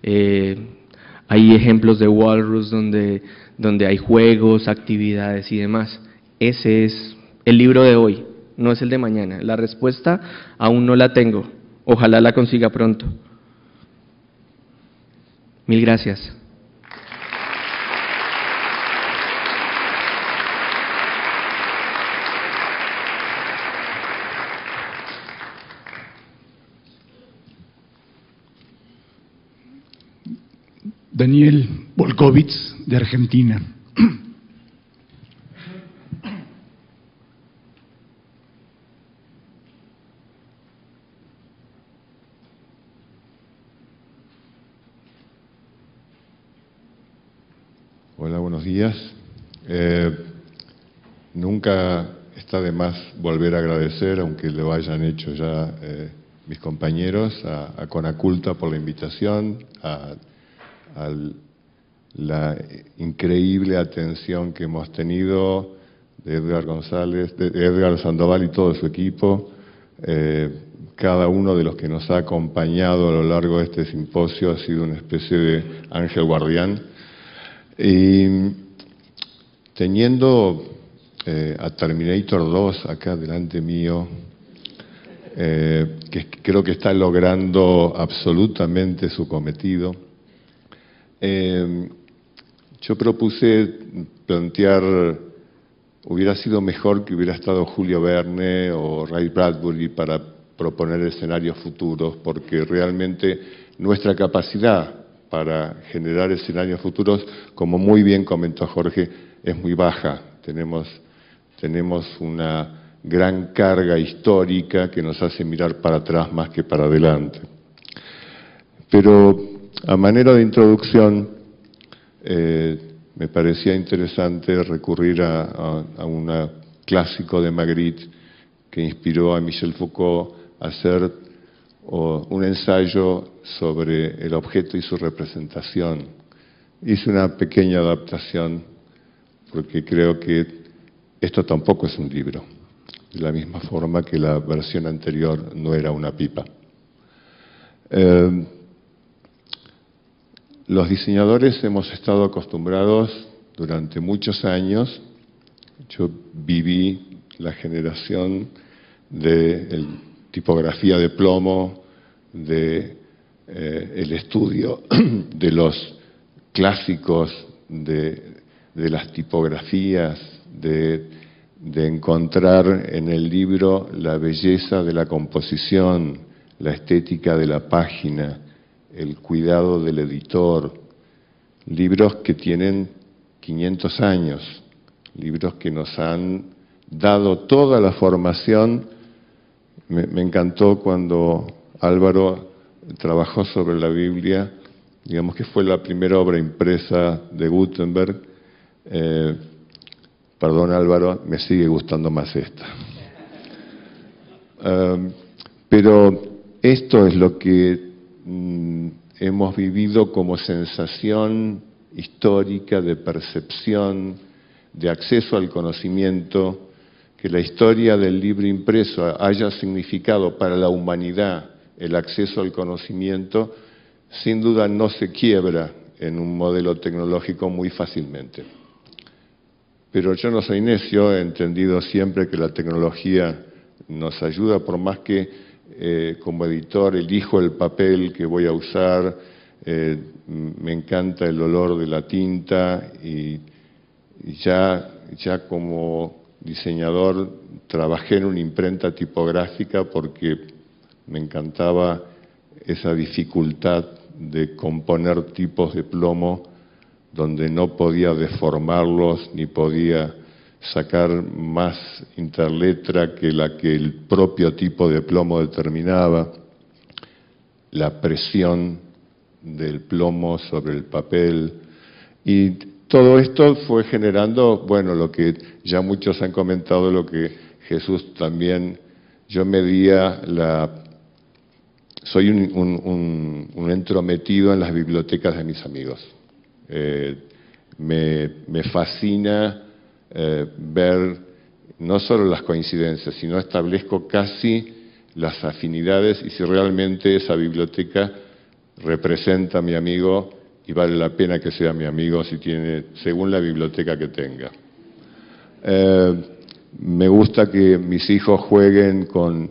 Hay ejemplos de Walrus donde hay juegos, actividades y demás. Ese es el libro de hoy, no es el de mañana. La respuesta aún no la tengo, ojalá la consiga pronto. Mil gracias. Daniel Volkovitz, de Argentina. Hola, buenos días. Nunca está de más volver a agradecer, aunque lo hayan hecho ya mis compañeros, a Conaculta por la invitación, a la increíble atención que hemos tenido de Edgar González, de Edgar Sandoval y todo su equipo, cada uno de los que nos ha acompañado a lo largo de este simposio ha sido una especie de ángel guardián. Y teniendo a Terminator 2 acá delante mío, que creo que está logrando absolutamente su cometido, yo propuse plantear, hubiera sido mejor que hubiera estado Julio Verne o Ray Bradbury para proponer escenarios futuros, porque realmente nuestra capacidad para generar escenarios futuros, como muy bien comentó Jorge, es muy baja. Tenemos una gran carga histórica que nos hace mirar para atrás más que para adelante. Pero a manera de introducción, me parecía interesante recurrir a un clásico de Magritte que inspiró a Michel Foucault a hacer un ensayo sobre el objeto y su representación. Hice una pequeña adaptación porque creo que esto tampoco es un libro, de la misma forma que la versión anterior no era una pipa. Los diseñadores hemos estado acostumbrados durante muchos años, yo viví la generación de tipografía de plomo, de el estudio de los clásicos de las tipografías, de encontrar en el libro la belleza de la composición, la estética de la página, el cuidado del editor, libros que tienen 500 años, libros que nos han dado toda la formación. Me encantó cuando Álvaro trabajó sobre la Biblia, digamos que fue la primera obra impresa de Gutenberg. Perdón Álvaro, me sigue gustando más esta. Pero esto es lo que hemos vivido como sensación histórica de percepción, de acceso al conocimiento, que la historia del libro impreso haya significado para la humanidad el acceso al conocimiento, sin duda no se quiebra en un modelo tecnológico muy fácilmente. Pero yo no soy necio, he entendido siempre que la tecnología nos ayuda, por más que como editor elijo el papel que voy a usar, me encanta el olor de la tinta y ya como diseñador trabajé en una imprenta tipográfica porque me encantaba esa dificultad de componer tipos de plomo donde no podía deformarlos ni podía sacar más interletra que la que el propio tipo de plomo determinaba, la presión del plomo sobre el papel, y todo esto fue generando, bueno, lo que ya muchos han comentado, lo que Jesús también, yo medía soy un entrometido en las bibliotecas de mis amigos. Me fascina ver no solo las coincidencias, sino establezco casi las afinidades y si realmente esa biblioteca representa a mi amigo y vale la pena que sea mi amigo si tiene, según la biblioteca que tenga. Me gusta que mis hijos jueguen con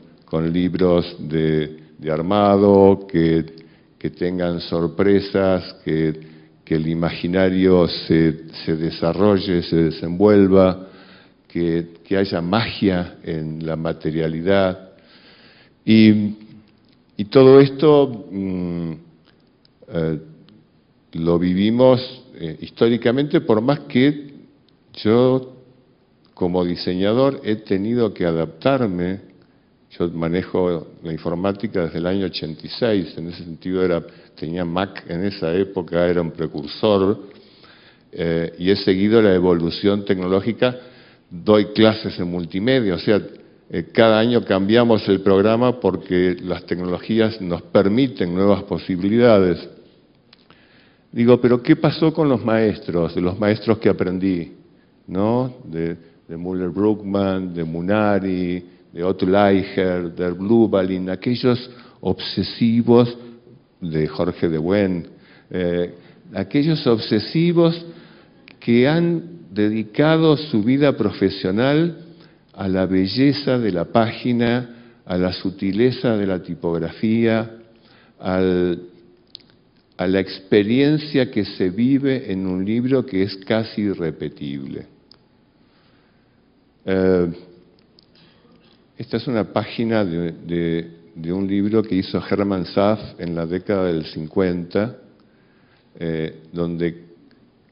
libros de armado, que tengan sorpresas, que el imaginario se desarrolle, se desenvuelva, que haya magia en la materialidad. Y todo esto lo vivimos históricamente, por más que yo como diseñador he tenido que adaptarme. Yo manejo la informática desde el año 86, en ese sentido tenía Mac en esa época, era un precursor, y he seguido la evolución tecnológica, doy clases en multimedia, o sea, cada año cambiamos el programa porque las tecnologías nos permiten nuevas posibilidades. Digo, pero ¿qué pasó con los maestros, de los maestros que aprendí, ¿no? De Müller-Bruckmann, de Munari, de Otto Leicher, de Lubalin, aquellos obsesivos de Jorge de Buen, aquellos obsesivos que han dedicado su vida profesional a la belleza de la página, a la sutileza de la tipografía, a la experiencia que se vive en un libro que es casi irrepetible. Esta es una página de un libro que hizo Hermann Saff en la década del 50, donde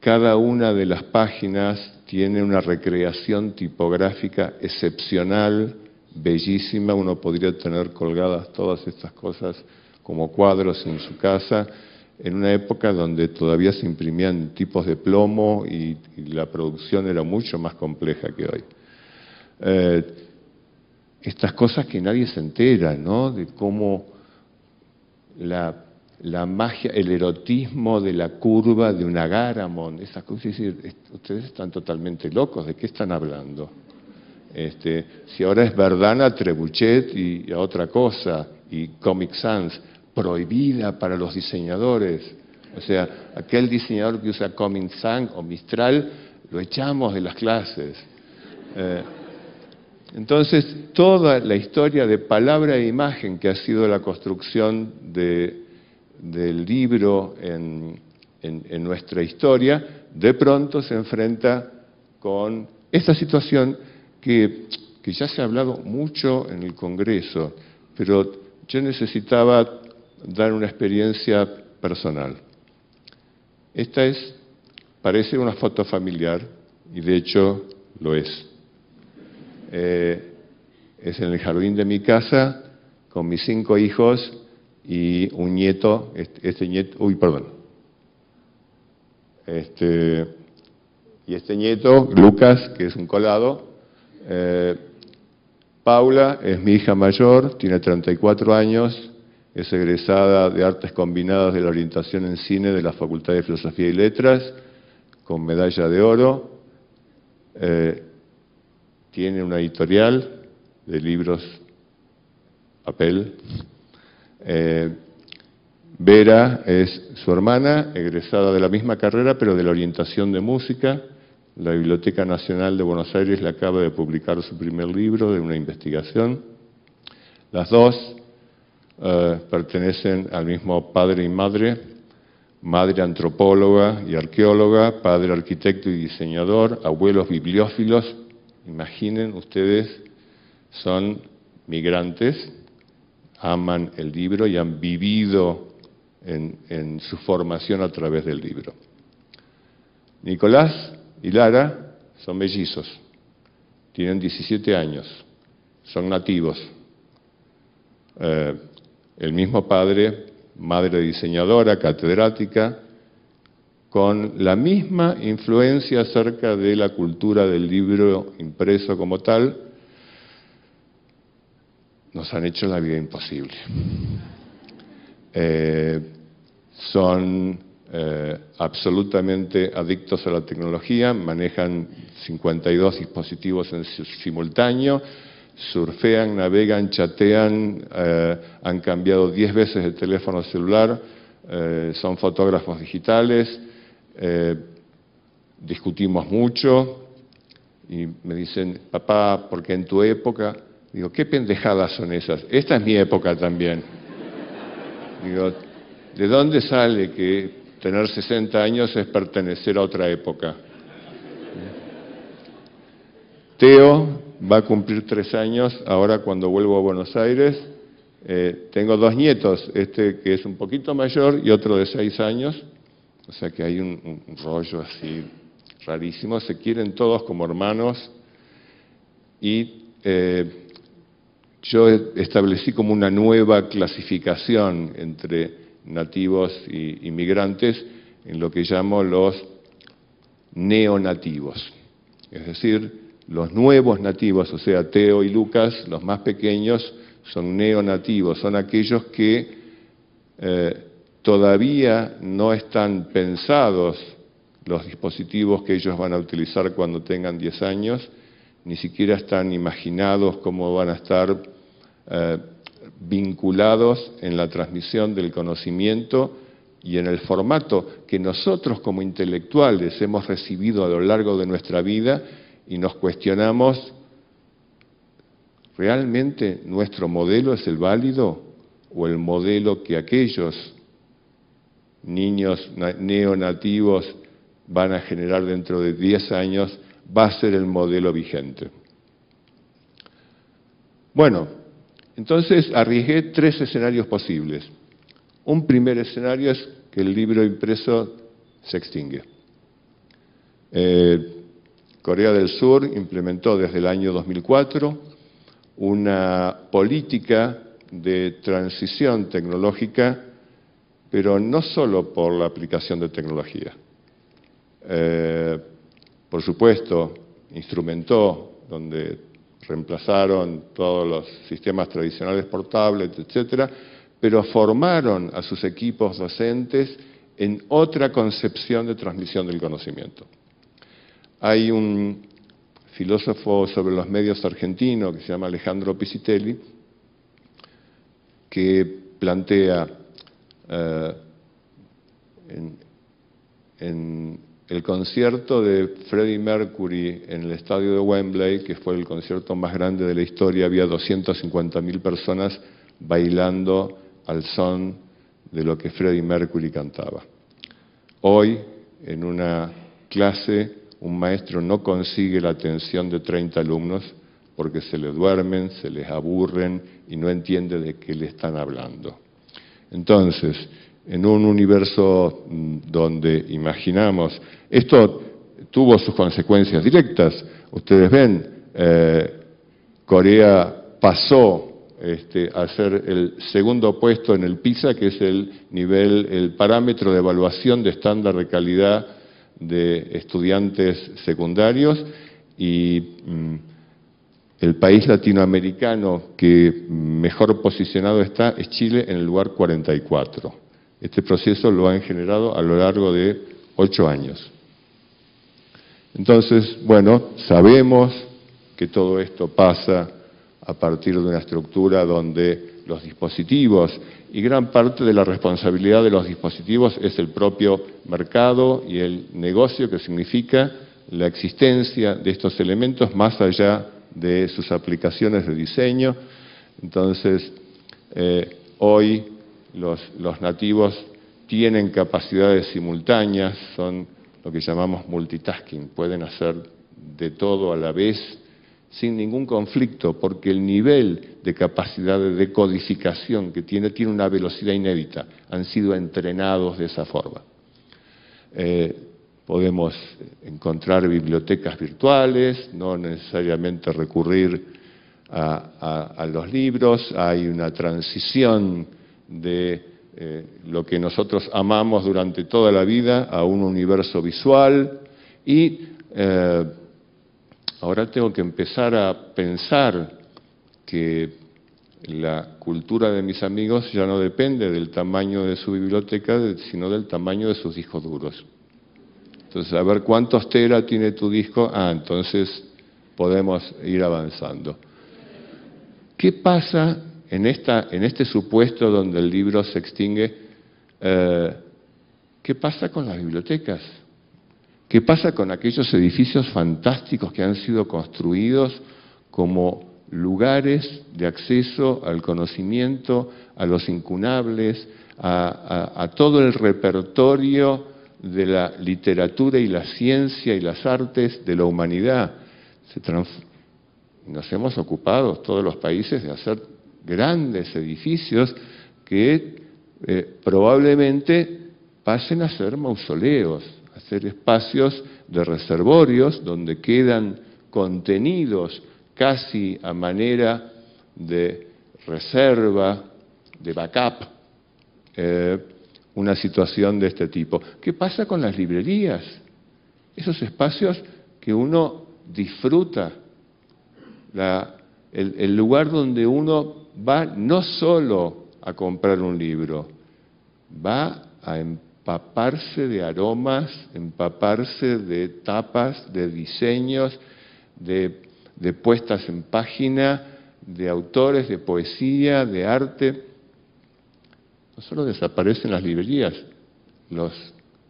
Cada una de las páginas tiene una recreación tipográfica excepcional, bellísima. Uno podría tener colgadas todas estas cosas como cuadros en su casa, en una época donde todavía se imprimían tipos de plomo y la producción era mucho más compleja que hoy. Estas cosas que nadie se entera, ¿no? De cómo la magia, el erotismo de la curva de una Garamond, esas cosas. Es decir, ustedes están totalmente locos, ¿de qué están hablando? Si ahora es Verdana, Trebuchet y otra cosa, y Comic Sans, prohibida para los diseñadores. O sea, aquel diseñador que usa Comic Sans o Mistral, lo echamos de las clases. Entonces, toda la historia de palabra e imagen que ha sido la construcción del libro en nuestra historia, de pronto se enfrenta con esta situación que ya se ha hablado mucho en el Congreso, pero yo necesitaba dar una experiencia personal. Esta parece una foto familiar, y de hecho lo es. Es en el jardín de mi casa, con mis 5 hijos y un nieto, y este nieto, Lucas, que es un colado. Paula es mi hija mayor, tiene 34 años, es egresada de Artes Combinadas de la Orientación en Cine de la Facultad de Filosofía y Letras, con medalla de oro. Tiene una editorial de libros papel. Vera es su hermana, egresada de la misma carrera, pero de la orientación de música. La Biblioteca Nacional de Buenos Aires le acaba de publicar su primer libro de una investigación. Las dos pertenecen al mismo padre y madre antropóloga y arqueóloga, padre arquitecto y diseñador, abuelos bibliófilos. Imaginen ustedes, son migrantes, aman el libro y han vivido en su formación a través del libro. Nicolás y Lara son mellizos, tienen 17 años, son nativos. El mismo padre, madre diseñadora, catedrática, con la misma influencia acerca de la cultura del libro impreso como tal, nos han hecho la vida imposible. Son absolutamente adictos a la tecnología, manejan 52 dispositivos en simultáneo, surfean, navegan, chatean, han cambiado 10 veces de teléfono celular, son fotógrafos digitales, discutimos mucho y me dicen, papá, porque en tu época, digo, ¿qué pendejadas son esas? Esta es mi época también. Digo, ¿de dónde sale que tener 60 años es pertenecer a otra época? Teo va a cumplir 3 años ahora cuando vuelvo a Buenos Aires. Tengo 2 nietos, este que es un poquito mayor y otro de 6 años. O sea que hay un rollo así rarísimo. Se quieren todos como hermanos. Y yo establecí como una nueva clasificación entre nativos y inmigrantes en lo que llamo los neonativos. Es decir, los nuevos nativos, o sea, Teo y Lucas, los más pequeños, son neonativos, son aquellos que todavía no están pensados los dispositivos que ellos van a utilizar cuando tengan 10 años, ni siquiera están imaginados cómo van a estar vinculados en la transmisión del conocimiento y en el formato que nosotros como intelectuales hemos recibido a lo largo de nuestra vida y nos cuestionamos, ¿realmente nuestro modelo es el válido o el modelo que aquellos niños neonativos van a generar dentro de 10 años va a ser el modelo vigente? Bueno, entonces arriesgué 3 escenarios posibles. Un primer escenario es que el libro impreso se extingue. Corea del Sur implementó desde el año 2004 una política de transición tecnológica, pero no solo por la aplicación de tecnología. Por supuesto, instrumentó donde reemplazaron todos los sistemas tradicionales por tablets, etcétera, pero formaron a sus equipos docentes en otra concepción de transmisión del conocimiento. Hay un filósofo sobre los medios argentino que se llama Alejandro Piscitelli, que plantea en el concierto de Freddie Mercury en el estadio de Wembley, que fue el concierto más grande de la historia, había 250.000 personas bailando al son de lo que Freddie Mercury cantaba. Hoy, en una clase, un maestro no consigue la atención de 30 alumnos porque se le duermen, se les aburren y no entiende de qué le están hablando. Entonces, en un universo donde imaginamos, esto tuvo sus consecuencias directas. Ustedes ven, Corea pasó a ser el segundo puesto en el PISA, que es el parámetro de evaluación de estándar de calidad de estudiantes secundarios, y el país latinoamericano que mejor posicionado está es Chile, en el lugar 44. Este proceso lo han generado a lo largo de 8 años. Entonces, bueno, sabemos que todo esto pasa a partir de una estructura donde los dispositivos, y gran parte de la responsabilidad de los dispositivos es el propio mercado y el negocio, que significa la existencia de estos elementos más allá de sus aplicaciones de diseño. Entonces, hoy los nativos tienen capacidades simultáneas, son lo que llamamos multitasking, pueden hacer de todo a la vez sin ningún conflicto, porque el nivel de capacidad de decodificación que tiene una velocidad inédita, han sido entrenados de esa forma. Podemos encontrar bibliotecas virtuales, no necesariamente recurrir a los libros. Hay una transición de lo que nosotros amamos durante toda la vida a un universo visual, y ahora tengo que empezar a pensar que la cultura de mis amigos ya no depende del tamaño de su biblioteca, sino del tamaño de sus discos duros. Entonces, a ver cuántos tera tiene tu disco, entonces podemos ir avanzando. ¿Qué pasa en este supuesto donde el libro se extingue? ¿Qué pasa con las bibliotecas? ¿Qué pasa con aquellos edificios fantásticos que han sido construidos como lugares de acceso al conocimiento, a los incunables, a todo el repertorio de la literatura y la ciencia y las artes de la humanidad? Nos hemos ocupado, todos los países, de hacer grandes edificios que probablemente pasen a ser mausoleos, a ser espacios de reservorios donde quedan contenidos casi a manera de reserva, de backup, una situación de este tipo. ¿Qué pasa con las librerías? Esos espacios que uno disfruta, el lugar donde uno va no solo a comprar un libro, va a empaparse de aromas, empaparse de tapas, de diseños, de puestas en página, de autores, de poesía, de arte. No solo desaparecen las librerías, los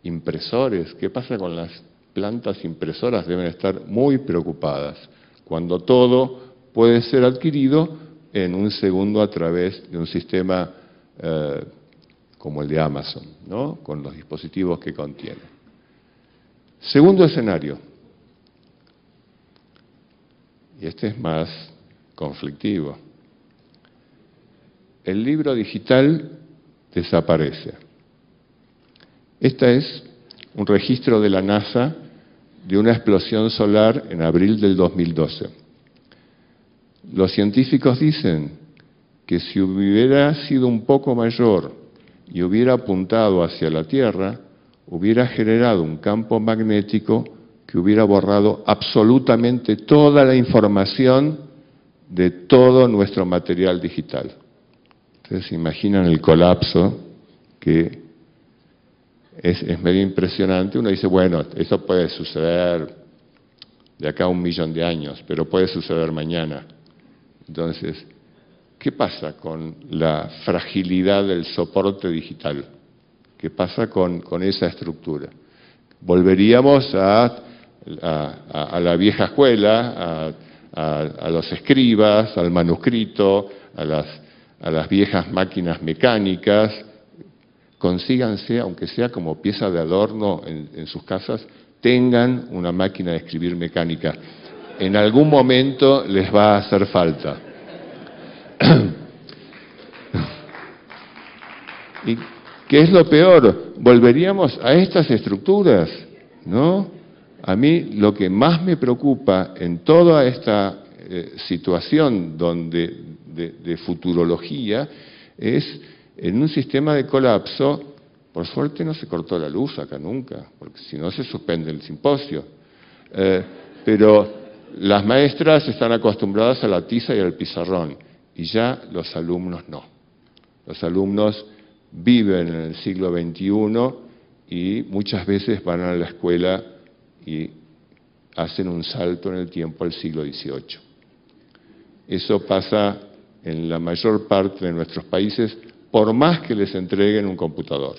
impresores. ¿Qué pasa con las plantas impresoras? Deben estar muy preocupadas cuando todo puede ser adquirido en un segundo a través de un sistema como el de Amazon, ¿no? Con los dispositivos que contiene. Segundo escenario, y este es más conflictivo. El libro digital desaparece. Este es un registro de la NASA de una explosión solar en abril del 2012. Los científicos dicen que si hubiera sido un poco mayor y hubiera apuntado hacia la Tierra, hubiera generado un campo magnético que hubiera borrado absolutamente toda la información de todo nuestro material digital. Ustedes se imaginan el colapso, que es medio impresionante. Uno dice, bueno, eso puede suceder de acá a 1 millón de años, pero puede suceder mañana. Entonces, ¿qué pasa con la fragilidad del soporte digital? ¿Qué pasa con esa estructura? Volveríamos a la vieja escuela, a los escribas, al manuscrito, a las viejas máquinas mecánicas. Consíganse, aunque sea como pieza de adorno en sus casas, tengan una máquina de escribir mecánica. En algún momento les va a hacer falta. ¿Y qué es lo peor? Volveríamos a estas estructuras, ¿no? A mí lo que más me preocupa en toda esta situación de futurología es en un sistema de colapso. Por suerte no se cortó la luz acá nunca, porque si no se suspende el simposio. Pero las maestras están acostumbradas a la tiza y al pizarrón, y ya los alumnos no. Los alumnos viven en el siglo XXI y muchas veces van a la escuela y hacen un salto en el tiempo al siglo XVIII. Eso pasa en la mayor parte de nuestros países, por más que les entreguen un computador.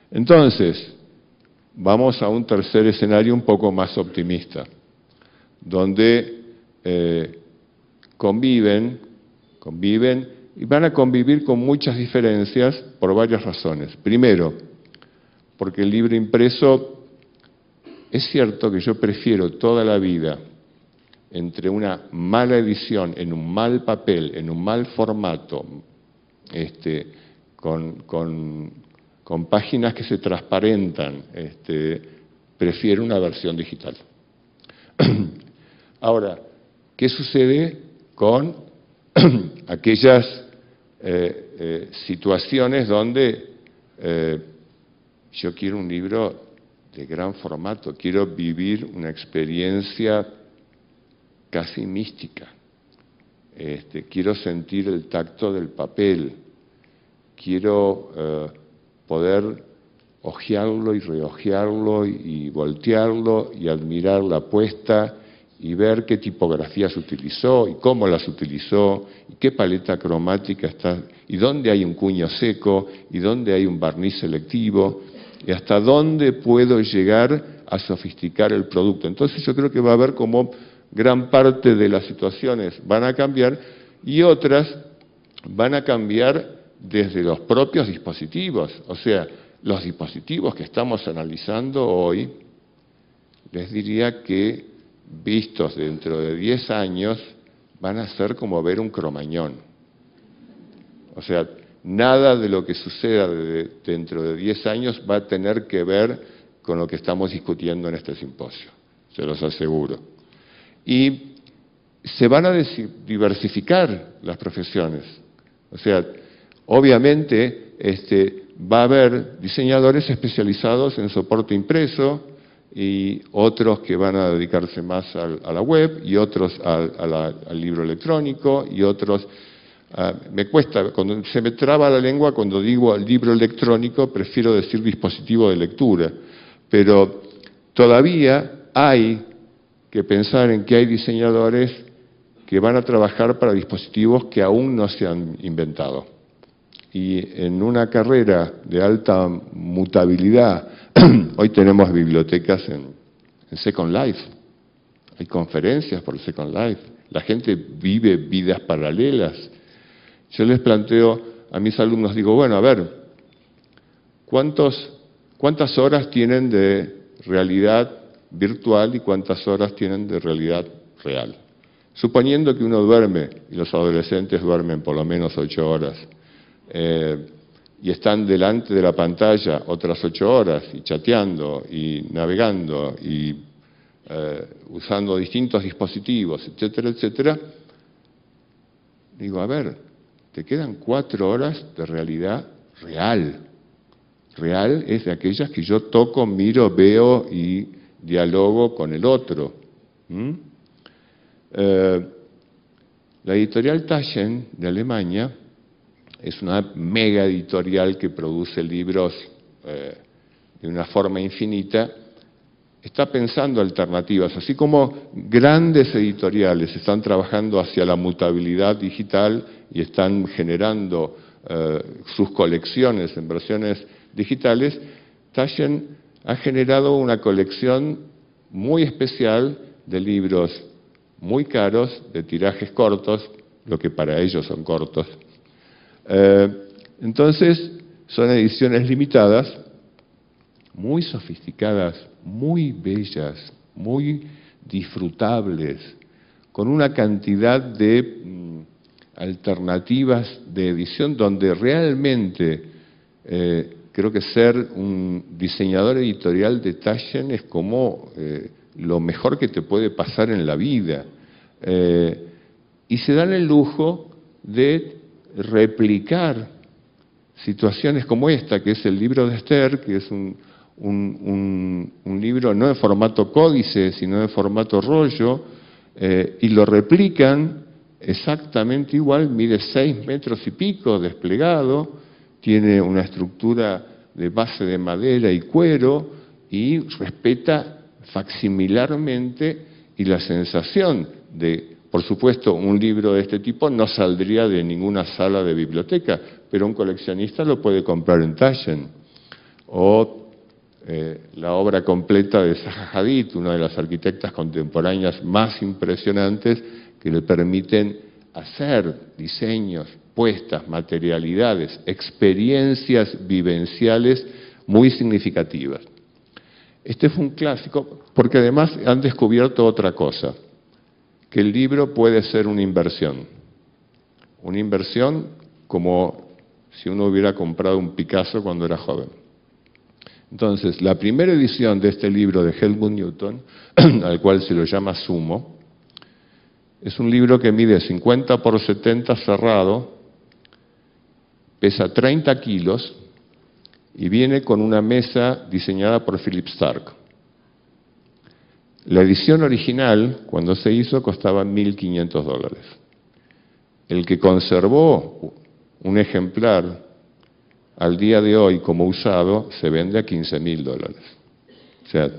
Entonces, vamos a un tercer escenario un poco más optimista, donde conviven y van a convivir con muchas diferencias por varias razones. Primero, porque el libro impreso, es cierto que yo prefiero toda la vida entre una mala edición, en un mal papel, en un mal formato, con páginas que se transparentan, prefiero una versión digital. Ahora, ¿qué sucede con aquellas situaciones donde yo quiero un libro de gran formato, quiero vivir una experiencia casi mística, quiero sentir el tacto del papel, quiero poder hojearlo y rehojearlo y voltearlo y admirar la puesta y ver qué tipografías utilizó y cómo las utilizó y qué paleta cromática está y dónde hay un cuño seco y dónde hay un barniz selectivo y hasta dónde puedo llegar a sofisticar el producto. Entonces yo creo que va a haber como gran parte de las situaciones van a cambiar y otras van a cambiar desde los propios dispositivos. O sea, los dispositivos que estamos analizando hoy, les diría que vistos dentro de 10 años van a ser como ver un cromañón. O sea, nada de lo que suceda dentro de 10 años va a tener que ver con lo que estamos discutiendo en este simposio, se los aseguro. Y se van a diversificar las profesiones. O sea, obviamente va a haber diseñadores especializados en soporte impreso y otros que van a dedicarse más a la web y otros al libro electrónico y otros... me cuesta, se me traba la lengua cuando digo libro electrónico, prefiero decir dispositivo de lectura, pero todavía hay que pensar en que hay diseñadores que van a trabajar para dispositivos que aún no se han inventado. Y en una carrera de alta mutabilidad, hoy tenemos bibliotecas en Second Life, hay conferencias por Second Life, la gente vive vidas paralelas. Yo les planteo a mis alumnos, digo, bueno, a ver, ¿cuántas horas tienen de realidad virtual y cuántas horas tienen de realidad real? Suponiendo que uno duerme, y los adolescentes duermen por lo menos 8 horas, y están delante de la pantalla otras 8 horas y chateando y navegando y usando distintos dispositivos, etcétera, etcétera, digo, a ver, te quedan 4 horas de realidad real. Real es de aquellas que yo toco, miro, veo y dialogo con el otro. La editorial Taschen de Alemania es una mega editorial que produce libros de una forma infinita. Está pensando alternativas, así como grandes editoriales están trabajando hacia la mutabilidad digital y están generando sus colecciones en versiones digitales. Taschen ha generado una colección muy especial de libros muy caros, de tirajes cortos, lo que para ellos son cortos. Entonces, son ediciones limitadas, muy sofisticadas, muy bellas, muy disfrutables, con una cantidad de alternativas de edición donde realmente creo que ser un diseñador editorial de Taschen es como lo mejor que te puede pasar en la vida. Y se dan el lujo de replicar situaciones como esta, que es el libro de Esther, que es un libro no en formato códice, sino en formato rollo, y lo replican exactamente igual, mide 6 metros y pico desplegado, tiene una estructura de base de madera y cuero, y respeta facsimilarmente, y la sensación de, por supuesto, un libro de este tipo no saldría de ninguna sala de biblioteca, pero un coleccionista lo puede comprar en Taschen. O la obra completa de Zaha Hadid, una de las arquitectas contemporáneas más impresionantes que le permiten hacer diseños, puestas, materialidades, experiencias vivenciales muy significativas. Este fue un clásico porque además han descubierto otra cosa, que el libro puede ser una inversión como si uno hubiera comprado un Picasso cuando era joven. Entonces, la primera edición de este libro de Helmut Newton, al cual se lo llama Sumo, es un libro que mide 50 por 70 cerrado, pesa 30 kilos y viene con una mesa diseñada por Philip Stark. La edición original, cuando se hizo, costaba $1.500. El que conservó un ejemplar al día de hoy como usado se vende a $15.000. O sea,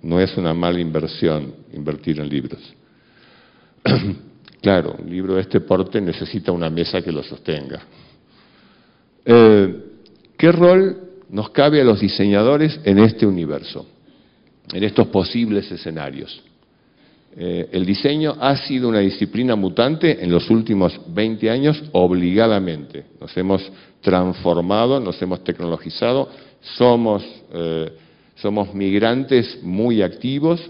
no es una mala inversión invertir en libros. Claro, un libro de este porte necesita una mesa que lo sostenga. ¿Qué rol nos cabe a los diseñadores en este universo, en estos posibles escenarios? El diseño ha sido una disciplina mutante en los últimos 20 años obligadamente. Nos hemos transformado, nos hemos tecnologizado, somos migrantes muy activos,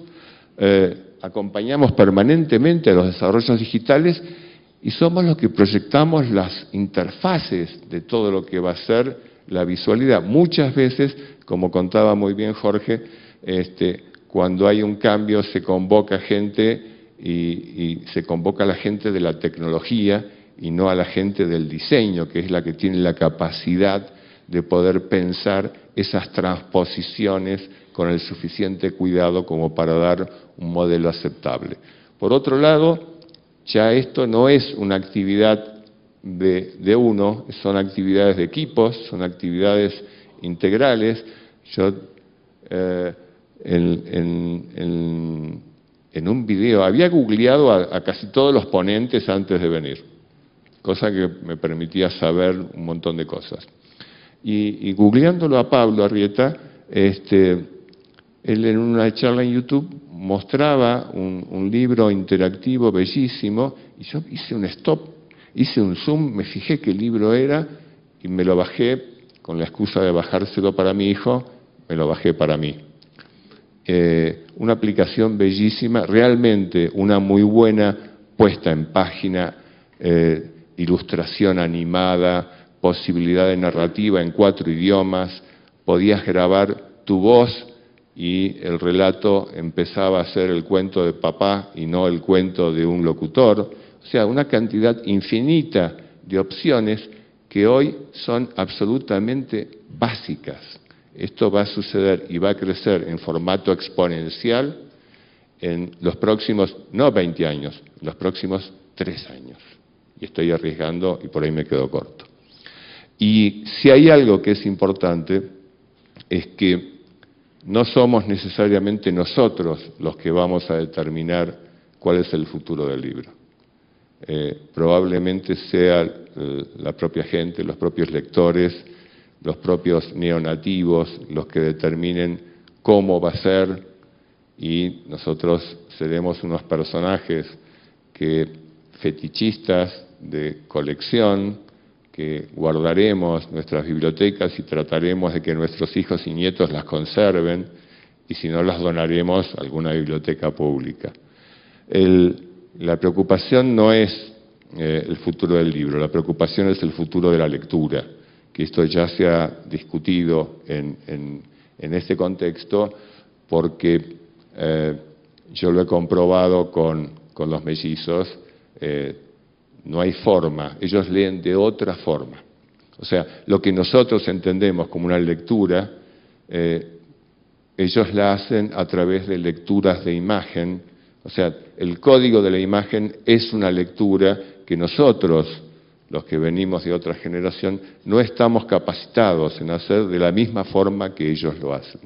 acompañamos permanentemente a los desarrollos digitales y somos los que proyectamos las interfaces de todo lo que va a ser la visualidad. Muchas veces, como contaba muy bien Jorge, cuando hay un cambio se convoca gente y se convoca a la gente de la tecnología y no a la gente del diseño, que es la que tiene la capacidad de poder pensar esas transposiciones con el suficiente cuidado como para dar un modelo aceptable. Por otro lado, ya esto no es una actividad de uno, son actividades de equipos, son actividades integrales. Yo en un video había googleado a casi todos los ponentes antes de venir, cosa que me permitía saber un montón de cosas. Y googleándolo a Pablo Arrieta, él en una charla en YouTube mostraba un libro interactivo bellísimo, y yo hice un stop, hice un zoom, me fijé qué libro era y me lo bajé con la excusa de bajárselo para mi hijo, me lo bajé para mí. Una aplicación bellísima, realmente una muy buena puesta en página, ilustración animada, posibilidad de narrativa en 4 idiomas, podías grabar tu voz y el relato empezaba a ser el cuento de papá y no el cuento de un locutor. O sea, una cantidad infinita de opciones que hoy son absolutamente básicas. Esto va a suceder y va a crecer en formato exponencial en los próximos, no 20 años, en los próximos 3 años. Y estoy arriesgando y por ahí me quedo corto. Y si hay algo que es importante, es que no somos necesariamente nosotros los que vamos a determinar cuál es el futuro del libro. Probablemente sea la propia gente, los propios lectores, los propios neonativos, los que determinen cómo va a ser, y nosotros seremos unos personajes fetichistas de colección, que guardaremos nuestras bibliotecas y trataremos de que nuestros hijos y nietos las conserven, y si no las donaremos a alguna biblioteca pública. La preocupación no es el futuro del libro, la preocupación es el futuro de la lectura, que esto ya se ha discutido en este contexto, porque yo lo he comprobado con los mellizos. No hay forma, ellos leen de otra forma. O sea, lo que nosotros entendemos como una lectura, ellos la hacen a través de lecturas de imagen. O sea, el código de la imagen es una lectura que nosotros, los que venimos de otra generación, no estamos capacitados en hacer de la misma forma que ellos lo hacen.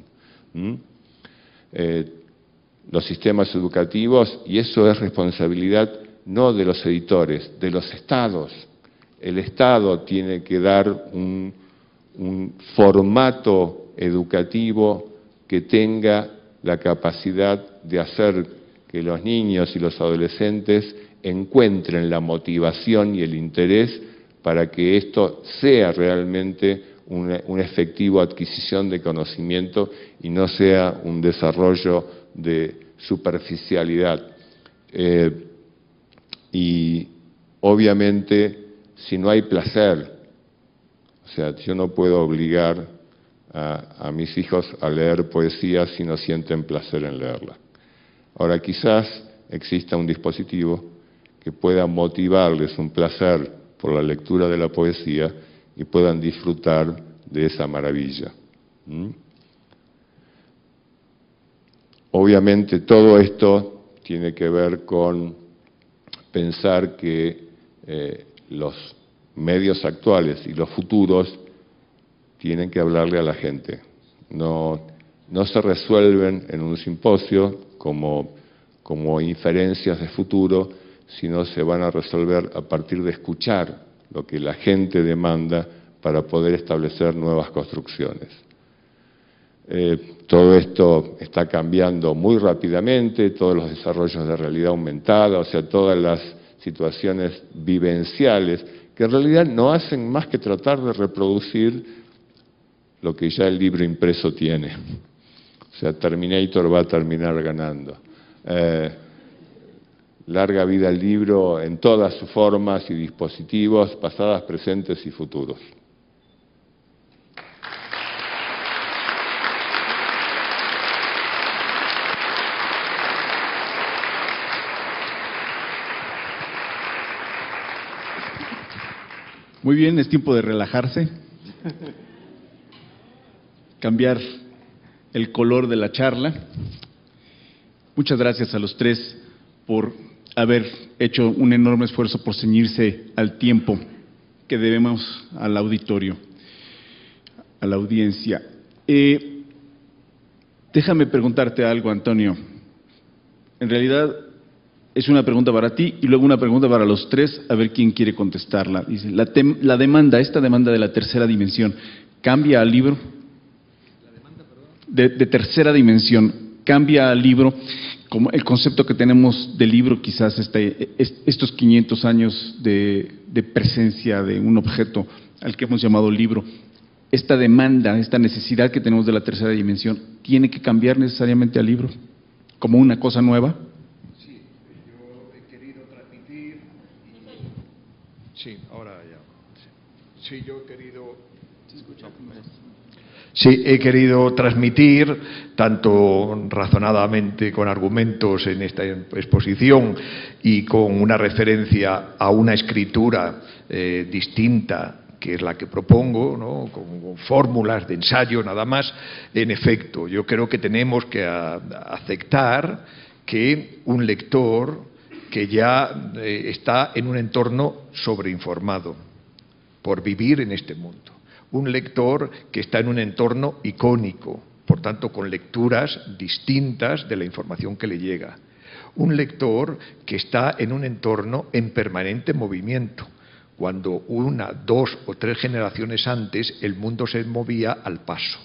Los sistemas educativos, y eso es responsabilidad no de los editores, de los estados. El Estado tiene que dar un formato educativo que tenga la capacidad de hacer que los niños y los adolescentes encuentren la motivación y el interés para que esto sea realmente una efectiva adquisición de conocimiento y no sea un desarrollo de superficialidad. Y obviamente, si no hay placer, o sea, yo no puedo obligar a mis hijos a leer poesía si no sienten placer en leerla. Ahora, quizás exista un dispositivo que pueda motivarles un placer por la lectura de la poesía y puedan disfrutar de esa maravilla. Obviamente, todo esto tiene que ver con pensar que los medios actuales y los futuros tienen que hablarle a la gente. No se resuelven en un simposio como inferencias de futuro, sino se van a resolver a partir de escuchar lo que la gente demanda para poder establecer nuevas construcciones. Todo esto está cambiando muy rápidamente, todos los desarrollos de realidad aumentada, o sea, todas las situaciones vivenciales, que en realidad no hacen más que tratar de reproducir lo que ya el libro impreso tiene. O sea, Terminator va a terminar ganando. Larga vida al libro en todas sus formas y dispositivos, pasadas, presentes y futuros. Muy bien, es tiempo de relajarse, cambiar el color de la charla. Muchas gracias a los tres por haber hecho un enorme esfuerzo por ceñirse al tiempo que debemos al auditorio, a la audiencia. Déjame preguntarte algo, Antonio. En realidad es una pregunta para ti y luego una pregunta para los tres, a ver quién quiere contestarla. Dice, esta demanda de la tercera dimensión, ¿cambia al libro? ¿La demanda, perdón? De tercera dimensión, ¿cambia al libro? Como el concepto que tenemos del libro, quizás estos 500 años de presencia de un objeto al que hemos llamado libro, esta demanda, esta necesidad que tenemos de la tercera dimensión, ¿tiene que cambiar necesariamente al libro como una cosa nueva? Sí, ahora ya. Sí, he querido transmitir, tanto razonadamente con argumentos en esta exposición y con una referencia a una escritura distinta, que es la que propongo, ¿no?, con fórmulas de ensayo nada más. En efecto, yo creo que tenemos que aceptar que un lector que ya está en un entorno sobreinformado por vivir en este mundo, un lector que está en un entorno icónico, por tanto con lecturas distintas de la información que le llega, un lector que está en un entorno en permanente movimiento, cuando una, dos o tres generaciones antes el mundo se movía al paso.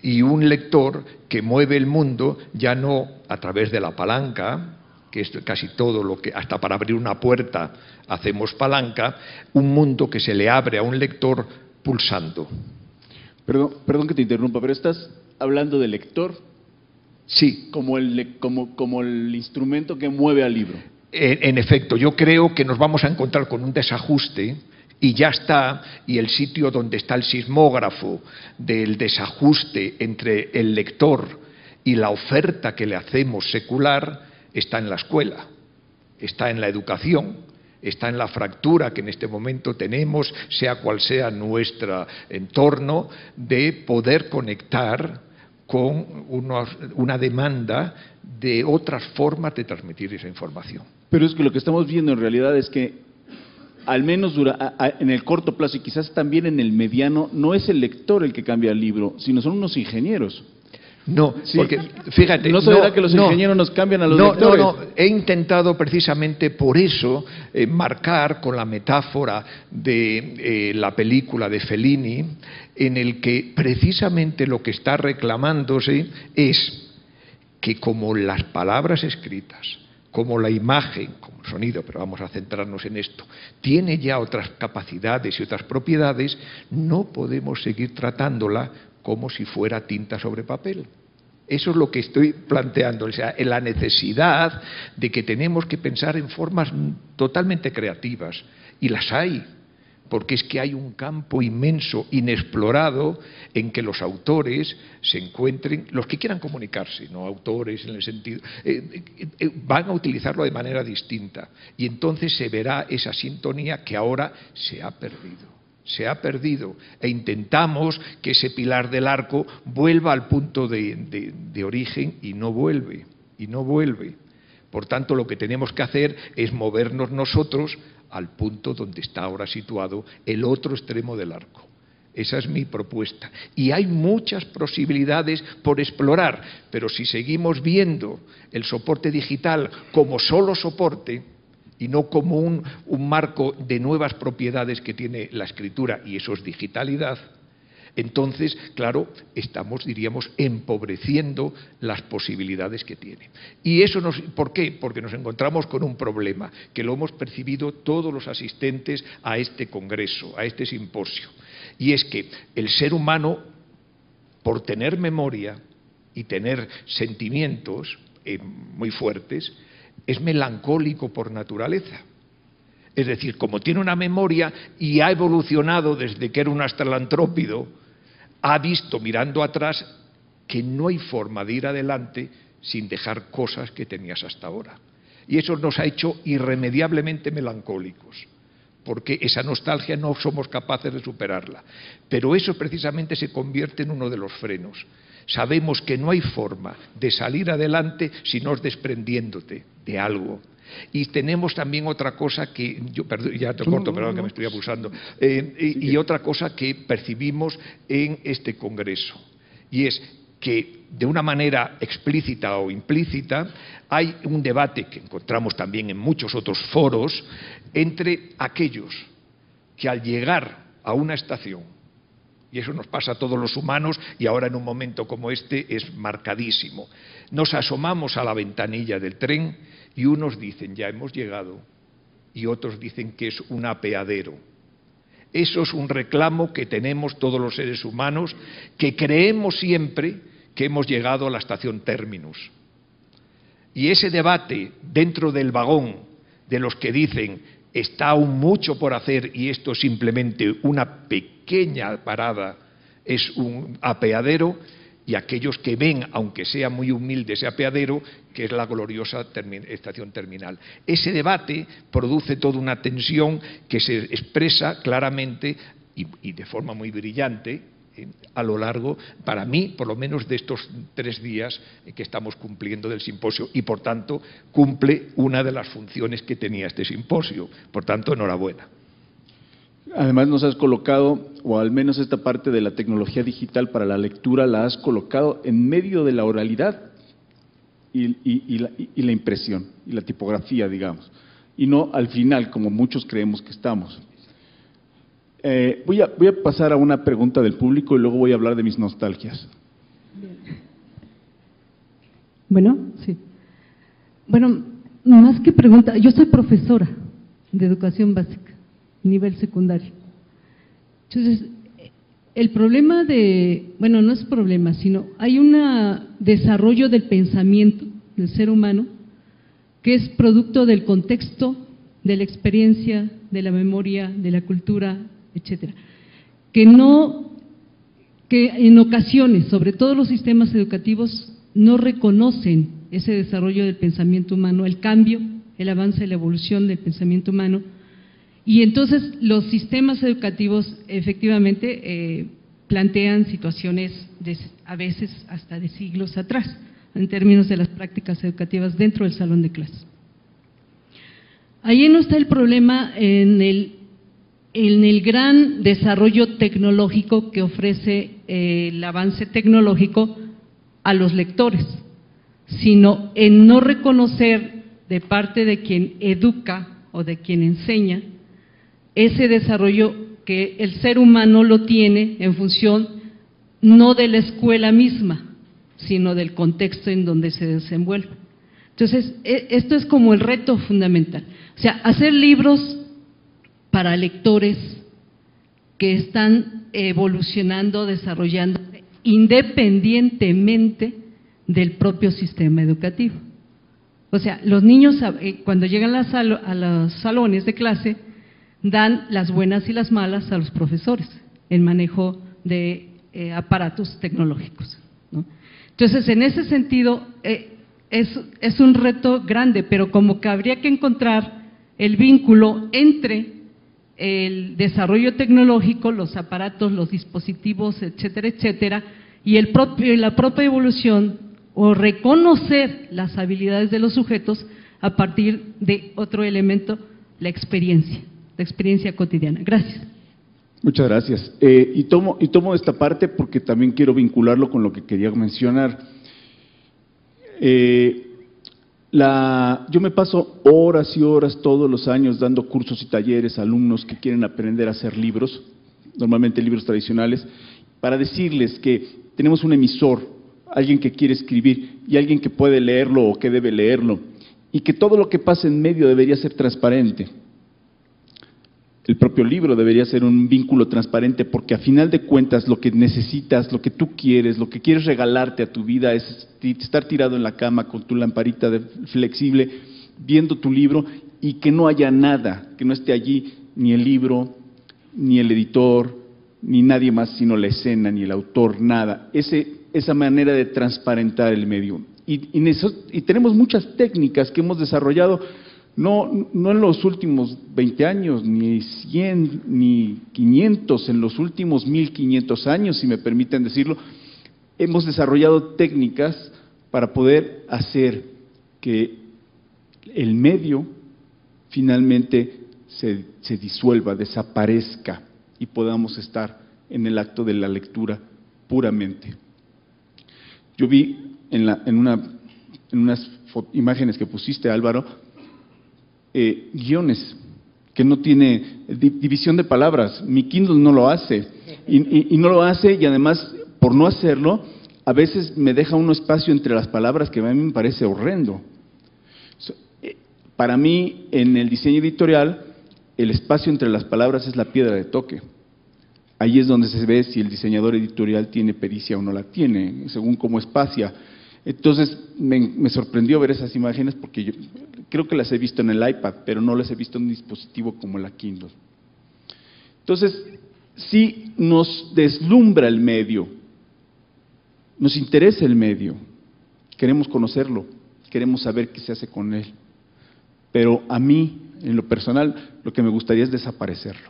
Y un lector que mueve el mundo ya no a través de la palanca, que es casi todo lo que, hasta para abrir una puerta hacemos palanca, un mundo que se le abre a un lector pulsando. Perdón que te interrumpa, pero estás hablando del lector, sí, como el instrumento que mueve al libro. En efecto, yo creo que nos vamos a encontrar con un desajuste, y ya está, y el sitio donde está el sismógrafo del desajuste entre el lector y la oferta que le hacemos secular está en la escuela, está en la educación, está en la fractura que en este momento tenemos, sea cual sea nuestro entorno, de poder conectar con una demanda de otras formas de transmitir esa información. Pero es que lo que estamos viendo en realidad es que, al menos en el corto plazo y quizás también en el mediano, no es el lector el que cambia el libro, sino son unos ingenieros. No, sí, porque fíjate, no se verá que los ingenieros nos cambian a los lectores. No, he intentado precisamente por eso marcar con la metáfora de la película de Fellini, en el que precisamente lo que está reclamándose es que como las palabras escritas, como la imagen, como el sonido, pero vamos a centrarnos en esto, tiene ya otras capacidades y otras propiedades, no podemos seguir tratándola como si fuera tinta sobre papel. Eso es lo que estoy planteando, o sea, en la necesidad de que tenemos que pensar en formas totalmente creativas, y las hay, porque es que hay un campo inmenso, inexplorado, en que los autores se encuentren, los que quieran comunicarse, no autores en el sentido, van a utilizarlo de manera distinta, y entonces se verá esa sintonía que ahora se ha perdido. Se ha perdido, e intentamos que ese pilar del arco vuelva al punto de origen, y no vuelve, y no vuelve. Por tanto, lo que tenemos que hacer es movernos nosotros al punto donde está ahora situado el otro extremo del arco. Esa es mi propuesta. Y hay muchas posibilidades por explorar, pero si seguimos viendo el soporte digital como solo soporte, y no como un marco de nuevas propiedades que tiene la escritura, y eso es digitalidad, entonces, claro, estamos, diríamos, empobreciendo las posibilidades que tiene. ¿Y eso por qué? Porque nos encontramos con un problema, que lo hemos percibido todos los asistentes a este congreso, a este simposio, y es que el ser humano, por tener memoria y tener sentimientos muy fuertes, es melancólico por naturaleza. Es decir, como tiene una memoria y ha evolucionado desde que era un australantrópido, ha visto, mirando atrás, que no hay forma de ir adelante sin dejar cosas que tenías hasta ahora. Y eso nos ha hecho irremediablemente melancólicos, porque esa nostalgia no somos capaces de superarla. Pero eso precisamente se convierte en uno de los frenos. Sabemos que no hay forma de salir adelante si no es desprendiéndote de algo. Y tenemos también otra cosa que, ya te corto, perdón que me estoy abusando, y otra cosa que percibimos en este congreso, y es que de una manera explícita o implícita hay un debate que encontramos también en muchos otros foros entre aquellos que al llegar a una estación, y eso nos pasa a todos los humanos, y ahora en un momento como este es marcadísimo, nos asomamos a la ventanilla del tren y unos dicen ya hemos llegado y otros dicen que es un apeadero. Eso es un reclamo que tenemos todos los seres humanos, que creemos siempre que hemos llegado a la estación terminus. Y ese debate dentro del vagón de los que dicen está aún mucho por hacer y esto es simplemente una pequeña parada, es un apeadero, y aquellos que ven, aunque sea muy humilde ese apeadero, que es la gloriosa estación terminal. Ese debate produce toda una tensión que se expresa claramente y de forma muy brillante a lo largo, para mí, por lo menos de estos 3 días que estamos cumpliendo del simposio, y por tanto cumple una de las funciones que tenía este simposio. Por tanto, enhorabuena. Además nos has colocado, o al menos esta parte de la tecnología digital para la lectura la has colocado en medio de la oralidad y la impresión, y la tipografía, digamos, y no al final, como muchos creemos que estamos. Voy a pasar a una pregunta del público y luego voy a hablar de mis nostalgias. Bueno, sí. Bueno, más que pregunta, yo soy profesora de educación básica, nivel secundario. Entonces, el problema bueno, no es problema, sino hay un desarrollo del pensamiento del ser humano que es producto del contexto, de la experiencia, de la memoria, de la cultura, etcétera, que en ocasiones, sobre todo los sistemas educativos, no reconocen ese desarrollo del pensamiento humano, el cambio, el avance, la evolución del pensamiento humano, y entonces los sistemas educativos efectivamente plantean situaciones a veces hasta de siglos atrás, en términos de las prácticas educativas dentro del salón de clases. Ahí no está el problema en el gran desarrollo tecnológico que ofrece el avance tecnológico a los lectores, sino en no reconocer de parte de quien educa o de quien enseña ese desarrollo que el ser humano lo tiene en función no de la escuela misma, sino del contexto en donde se desenvuelve. Entonces, esto es como el reto fundamental. O sea, hacer libros para lectores que están evolucionando, desarrollándose independientemente del propio sistema educativo. O sea, los niños cuando llegan a los salones de clase dan las buenas y las malas a los profesores en manejo de aparatos tecnológicos, ¿no? Entonces, en ese sentido, es un reto grande, pero como que habría que encontrar el vínculo entre el desarrollo tecnológico, los aparatos, los dispositivos, etcétera, etcétera, y la propia evolución o reconocer las habilidades de los sujetos a partir de otro elemento, la experiencia cotidiana. Gracias. Muchas gracias. Y tomo esta parte porque también quiero vincularlo con lo que quería mencionar. Yo me paso horas y horas todos los años dando cursos y talleres a alumnos que quieren aprender a hacer libros, normalmente libros tradicionales, para decirles que tenemos un emisor, alguien que quiere escribir y alguien que puede leerlo o que debe leerlo, y que todo lo que pasa en medio debería ser transparente. El propio libro debería ser un vínculo transparente, porque a final de cuentas lo que necesitas, lo que tú quieres, lo que quieres regalarte a tu vida es estar tirado en la cama con tu lamparita flexible, viendo tu libro y que no haya nada, que no esté allí ni el libro, ni el editor, ni nadie más sino la escena, ni el autor, nada. Esa manera de transparentar el medio. Y tenemos muchas técnicas que hemos desarrollado, no en los últimos 20 años, ni 100, ni 500, en los últimos 1500 años, si me permiten decirlo, hemos desarrollado técnicas para poder hacer que el medio finalmente se disuelva, desaparezca y podamos estar en el acto de la lectura puramente. Yo vi en unas imágenes que pusiste, Álvaro, guiones que no tiene división de palabras. Mi Kindle no lo hace y no lo hace, y además por no hacerlo a veces me deja un espacio entre las palabras que a mí me parece horrendo. Para mí, en el diseño editorial, el espacio entre las palabras es la piedra de toque. Ahí es donde se ve si el diseñador editorial tiene pericia o no la tiene, según cómo espacia. Entonces, me sorprendió ver esas imágenes porque yo creo que las he visto en el iPad, pero no las he visto en un dispositivo como la Kindle. Entonces, sí nos deslumbra el medio, nos interesa el medio, queremos conocerlo, queremos saber qué se hace con él. Pero a mí, en lo personal, lo que me gustaría es desaparecerlo.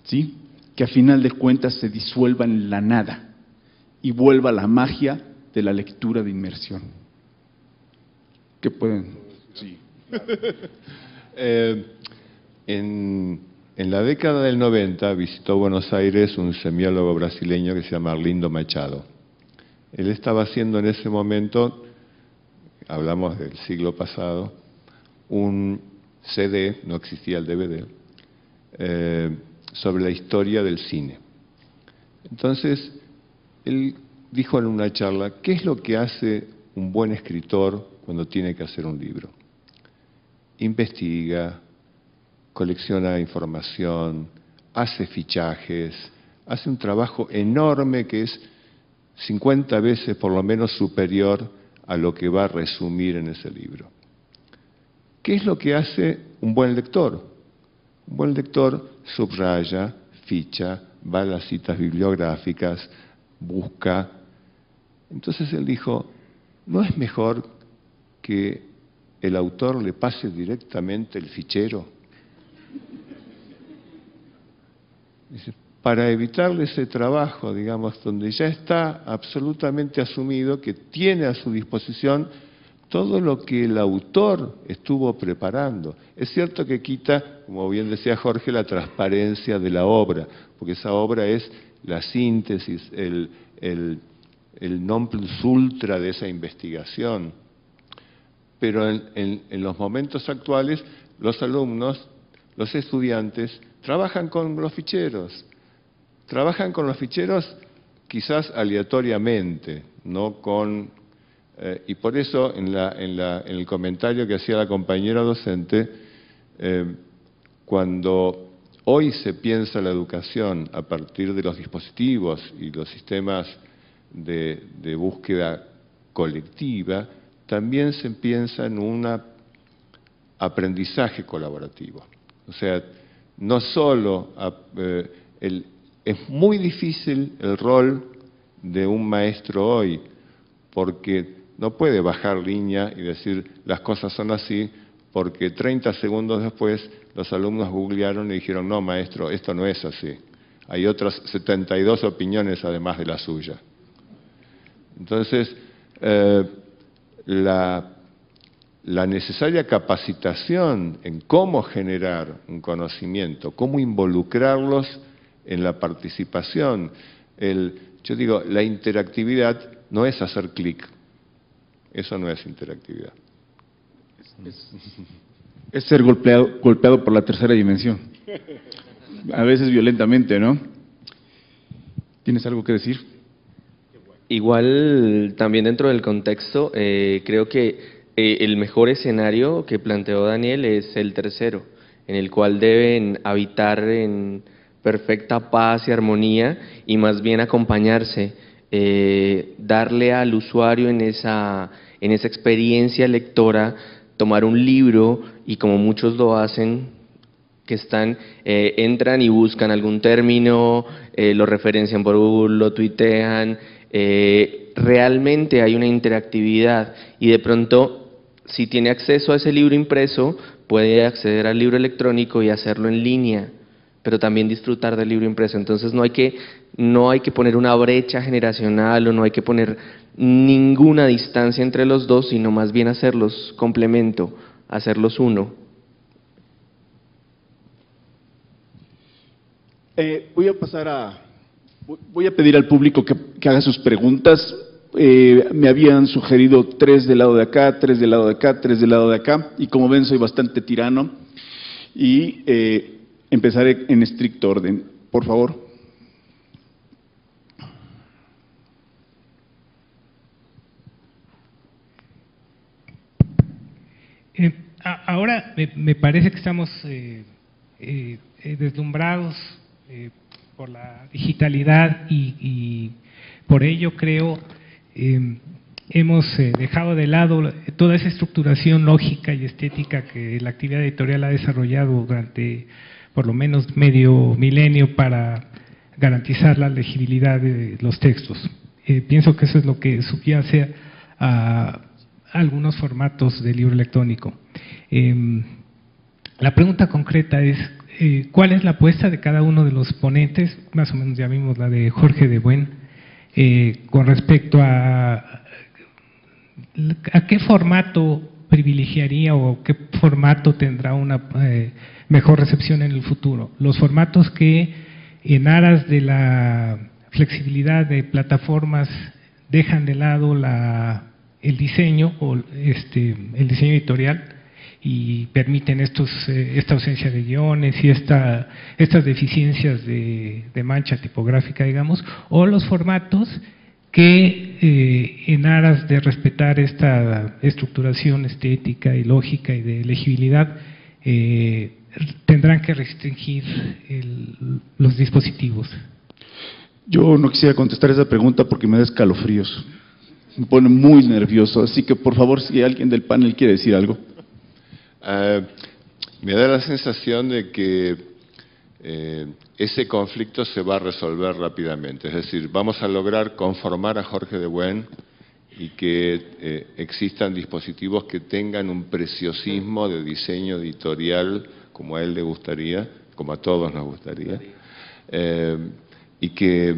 ¿Sí? Que a final de cuentas se disuelva en la nada y vuelva la magia de la lectura de inmersión. ¿Qué pueden? Sí. En la década del 90 visitó Buenos Aires un semiólogo brasileño que se llama Arlindo Machado. Él estaba haciendo en ese momento, hablamos del siglo pasado, un CD, no existía el DVD, sobre la historia del cine. Entonces, él dijo en una charla, ¿qué es lo que hace un buen escritor cuando tiene que hacer un libro? Investiga, colecciona información, hace fichajes, hace un trabajo enorme que es 50 veces por lo menos superior a lo que va a resumir en ese libro. ¿Qué es lo que hace un buen lector? Un buen lector subraya, ficha, va a las citas bibliográficas, busca. Entonces él dijo, ¿no es mejor que el autor le pase directamente el fichero? Dice, para evitarle ese trabajo, digamos, donde ya está absolutamente asumido que tiene a su disposición todo lo que el autor estuvo preparando. Es cierto que quita, como bien decía Jorge, la transparencia de la obra, porque esa obra es la síntesis, el non plus ultra de esa investigación. Pero en los momentos actuales, los alumnos, los estudiantes, trabajan con los ficheros. Trabajan con los ficheros quizás aleatoriamente, no con... y por eso en el comentario que hacía la compañera docente, cuando hoy se piensa la educación a partir de los dispositivos y los sistemas de búsqueda colectiva, también se piensa en un aprendizaje colaborativo. O sea, no solo es muy difícil el rol de un maestro hoy, porque no puede bajar línea y decir las cosas son así, porque 30 segundos después los alumnos googlearon y dijeron, no maestro, esto no es así. Hay otras 72 opiniones además de la suya. Entonces, la necesaria capacitación en cómo generar un conocimiento, cómo involucrarlos en la participación. Yo digo, la interactividad no es hacer clic. Eso no es interactividad. Es ser golpeado por la tercera dimensión. A veces violentamente, ¿no? ¿Tienes algo que decir? Igual, también dentro del contexto, creo que el mejor escenario que planteó Daniel es el tercero, en el cual deben habitar en perfecta paz y armonía y más bien acompañarse, darle al usuario en esa experiencia lectora, tomar un libro y como muchos lo hacen, que entran y buscan algún término, lo referencian por Google, lo tuitean, realmente hay una interactividad y de pronto si tiene acceso a ese libro impreso puede acceder al libro electrónico y hacerlo en línea, pero también disfrutar del libro impreso. Entonces no hay que poner una brecha generacional o no hay que poner ninguna distancia entre los dos, sino más bien hacerlos complemento, hacerlos uno. Voy a pedir al público que haga sus preguntas. Me habían sugerido 3 del lado de acá, 3 del lado de acá, 3 del lado de acá, y como ven soy bastante tirano y empezaré en estricto orden. Por favor. Ahora me parece que estamos deslumbrados por la digitalidad y por ello creo hemos dejado de lado toda esa estructuración lógica y estética que la actividad editorial ha desarrollado durante por lo menos medio milenio para garantizar la legibilidad de los textos. Pienso que eso es lo que subyace a algunos formatos de libro electrónico. La pregunta concreta es, ¿cuál es la apuesta de cada uno de los ponentes? Más o menos ya vimos la de Jorge de Buen, con respecto a qué formato privilegiaría o qué formato tendrá una mejor recepción en el futuro. Los formatos que en aras de la flexibilidad de plataformas dejan de lado el diseño o el diseño editorial y permiten esta ausencia de guiones y estas deficiencias de mancha tipográfica, digamos, o los formatos que en aras de respetar esta estructuración estética y lógica y de legibilidad tendrán que restringir los dispositivos. Yo no quisiera contestar esa pregunta porque me da escalofríos, me pone muy nervioso, así que por favor, si alguien del panel quiere decir algo. Me da la sensación de que ese conflicto se va a resolver rápidamente, es decir, vamos a lograr conformar a Jorge de Buen y que existan dispositivos que tengan un preciosismo de diseño editorial como a él le gustaría, como a todos nos gustaría, y que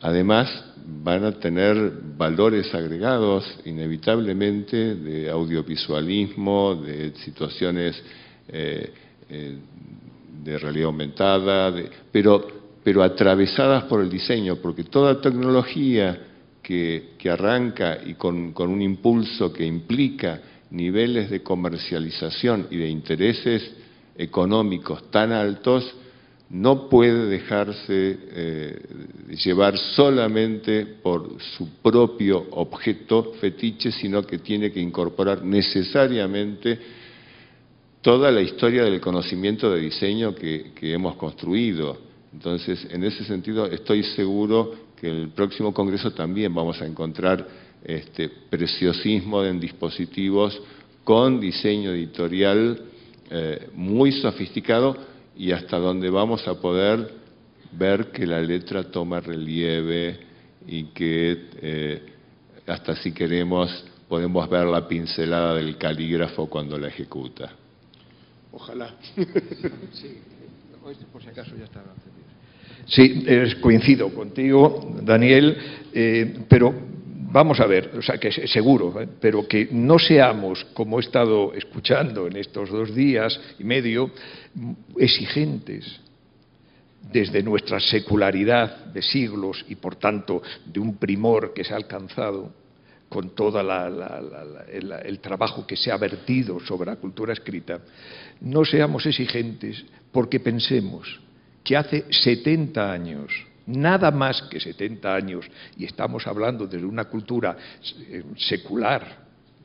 además van a tener valores agregados inevitablemente de audiovisualismo, de situaciones de realidad aumentada, pero atravesadas por el diseño, porque toda tecnología que arranca y con un impulso que implica niveles de comercialización y de intereses económicos tan altos, no puede dejarse llevar solamente por su propio objeto fetiche, sino que tiene que incorporar necesariamente toda la historia del conocimiento de diseño que hemos construido. Entonces, en ese sentido, estoy seguro que en el próximo Congreso también vamos a encontrar preciosismo en dispositivos con diseño editorial muy sofisticado, y hasta donde vamos a poder ver que la letra toma relieve y que hasta si queremos podemos ver la pincelada del calígrafo cuando la ejecuta. Ojalá. Sí, por si acaso ya está. Sí, coincido contigo, Daniel, pero vamos a ver, o sea, que seguro, pero que no seamos, como he estado escuchando en estos 2 días y medio, exigentes desde nuestra secularidad de siglos y, por tanto, de un primor que se ha alcanzado con todo el trabajo que se ha vertido sobre la cultura escrita, no seamos exigentes porque pensemos que hace 70 años, nada más que 70 años, y estamos hablando de una cultura secular,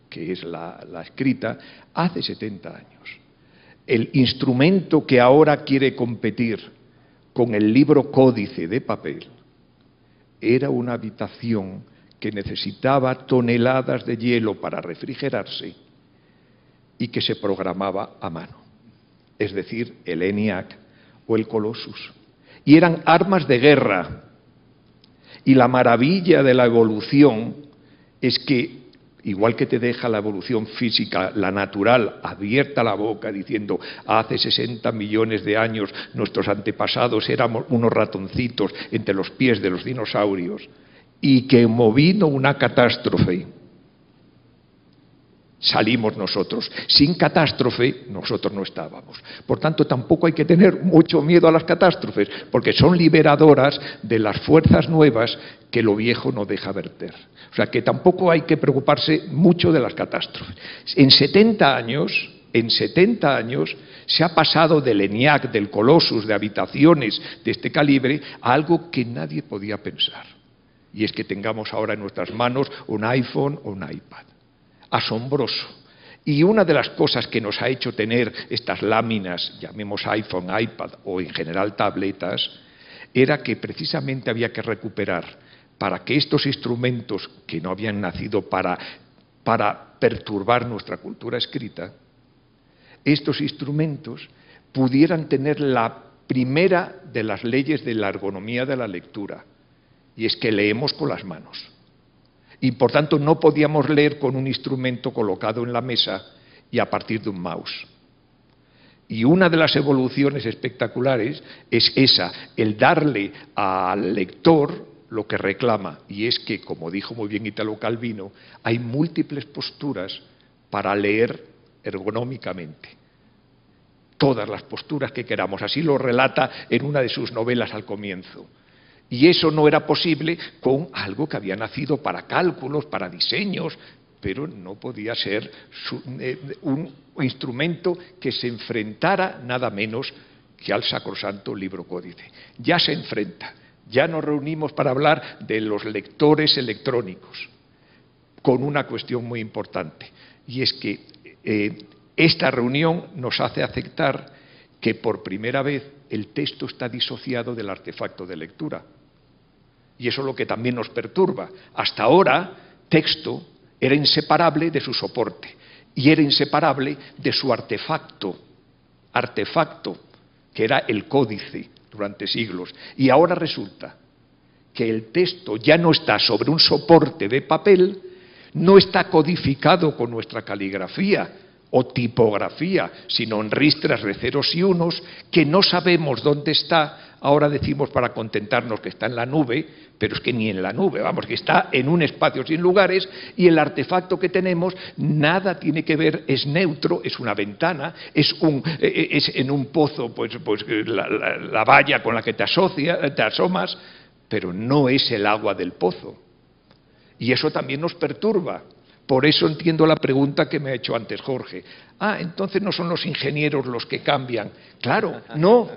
que es la escrita, hace 70 años. El instrumento que ahora quiere competir con el libro códice de papel era una habitación que necesitaba toneladas de hielo para refrigerarse y que se programaba a mano, es decir, el ENIAC o el Colossus. Y eran armas de guerra. Y la maravilla de la evolución es que, igual que te deja la evolución física, la natural, abierta la boca diciendo hace 60 millones de años nuestros antepasados éramos unos ratoncitos entre los pies de los dinosaurios, y que vino una catástrofe, salimos nosotros. Sin catástrofe, nosotros no estábamos. Por tanto, tampoco hay que tener mucho miedo a las catástrofes, porque son liberadoras de las fuerzas nuevas que lo viejo no deja verter. O sea, que tampoco hay que preocuparse mucho de las catástrofes. En 70 años se ha pasado del ENIAC, del Colossus, de habitaciones de este calibre, a algo que nadie podía pensar. Y es que tengamos ahora en nuestras manos un iPhone o un iPad. Asombroso. Y una de las cosas que nos ha hecho tener estas láminas, llamemos iPhone, iPad o en general tabletas, era que precisamente había que recuperar para que estos instrumentos, que no habían nacido para perturbar nuestra cultura escrita, estos instrumentos pudieran tener la primera de las leyes de la ergonomía de la lectura, y es que leemos con las manos. Y por tanto no podíamos leer con un instrumento colocado en la mesa y a partir de un mouse. Y una de las evoluciones espectaculares es esa, el darle al lector lo que reclama, y es que, como dijo muy bien Italo Calvino, hay múltiples posturas para leer ergonómicamente. Todas las posturas que queramos, así lo relata en una de sus novelas al comienzo. Y eso no era posible con algo que había nacido para cálculos, para diseños, pero no podía ser un instrumento que se enfrentara nada menos que al sacrosanto libro códice. Ya se enfrenta, ya nos reunimos para hablar de los lectores electrónicos, con una cuestión muy importante, y es que esta reunión nos hace aceptar que por primera vez el texto está disociado del artefacto de lectura. Y eso es lo que también nos perturba. Hasta ahora, texto era inseparable de su soporte y era inseparable de su artefacto, que era el códice durante siglos. Y ahora resulta que el texto ya no está sobre un soporte de papel, no está codificado con nuestra caligrafía o tipografía, sino en ristras de ceros y unos, que no sabemos dónde está. Ahora decimos para contentarnos que está en la nube, pero es que ni en la nube, vamos, que está en un espacio sin lugares, y el artefacto que tenemos nada tiene que ver, es neutro, es una ventana, es en un pozo pues la valla con la que te asomas, pero no es el agua del pozo. Y eso también nos perturba. Por eso entiendo la pregunta que me ha hecho antes Jorge. Ah, entonces no son los ingenieros los que cambian. Claro, no.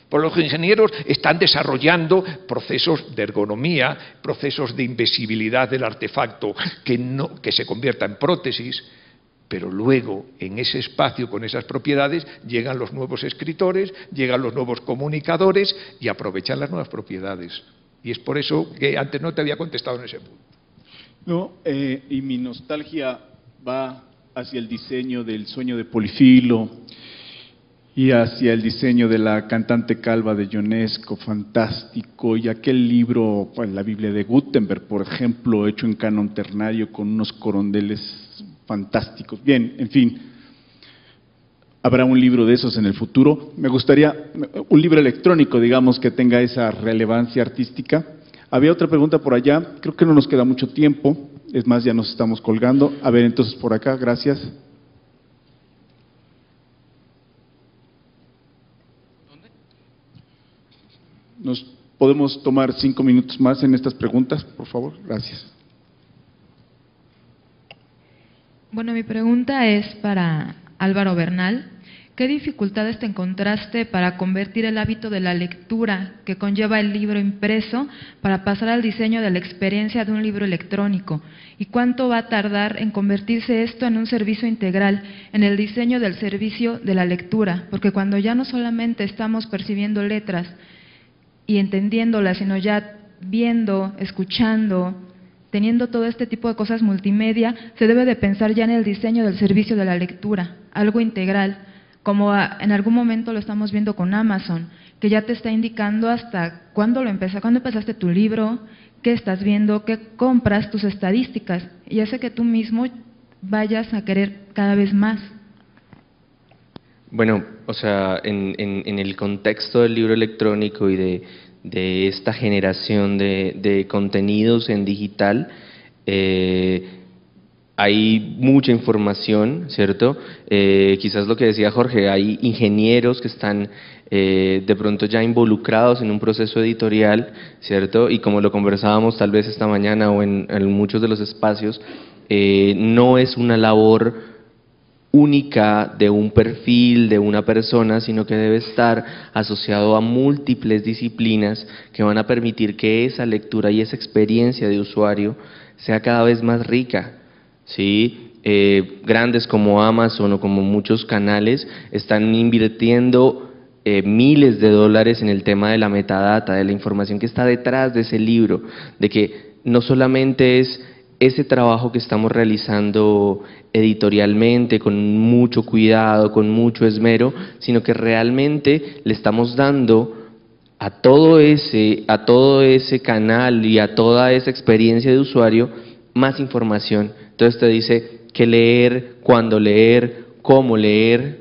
Pues los ingenieros están desarrollando procesos de ergonomía, procesos de invisibilidad del artefacto que se convierta en prótesis, pero luego en ese espacio con esas propiedades llegan los nuevos escritores, llegan los nuevos comunicadores y aprovechan las nuevas propiedades. Y es por eso que antes no te había contestado en ese punto. No, y mi nostalgia va hacia el diseño del Sueño de Polifilo y hacia el diseño de la cantante calva de Ionesco, fantástico, y aquel libro, pues, la Biblia de Gutenberg, por ejemplo, hecho en canon ternario con unos corondeles fantásticos. Bien, en fin, habrá un libro de esos en el futuro. Me gustaría un libro electrónico, digamos, que tenga esa relevancia artística. Había otra pregunta por allá, creo que no nos queda mucho tiempo, es más, ya nos estamos colgando. A ver, entonces por acá, gracias. ¿Nos podemos tomar 5 minutos más en estas preguntas, por favor? Gracias. Bueno, mi pregunta es para Álvaro Bernal. ¿Qué dificultades te encontraste para convertir el hábito de la lectura que conlleva el libro impreso para pasar al diseño de la experiencia de un libro electrónico? ¿Y cuánto va a tardar en convertirse esto en un servicio integral, en el diseño del servicio de la lectura? Porque cuando ya no solamente estamos percibiendo letras y entendiéndolas, sino ya viendo, escuchando, teniendo todo este tipo de cosas multimedia, se debe de pensar ya en el diseño del servicio de la lectura, algo integral, como en algún momento lo estamos viendo con Amazon, que ya te está indicando hasta cuándo empezaste tu libro, qué estás viendo, qué compras, tus estadísticas, y hace que tú mismo vayas a querer cada vez más. Bueno, o sea, en el contexto del libro electrónico y de esta generación de contenidos en digital, hay mucha información, ¿cierto? Quizás lo que decía Jorge, hay ingenieros que están de pronto ya involucrados en un proceso editorial, ¿cierto? Y como lo conversábamos tal vez esta mañana o en muchos de los espacios, no es una labor única de un perfil, de una persona, sino que debe estar asociado a múltiples disciplinas que van a permitir que esa lectura y esa experiencia de usuario sea cada vez más rica. ¿Sí? Grandes como Amazon o como muchos canales están invirtiendo miles de dólares en el tema de la metadata, de la información que está detrás de ese libro, de que no solamente es ese trabajo que estamos realizando editorialmente, con mucho cuidado, con mucho esmero, sino que realmente le estamos dando a todo ese canal y a toda esa experiencia de usuario más información. Entonces te dice qué leer, cuándo leer, cómo leer,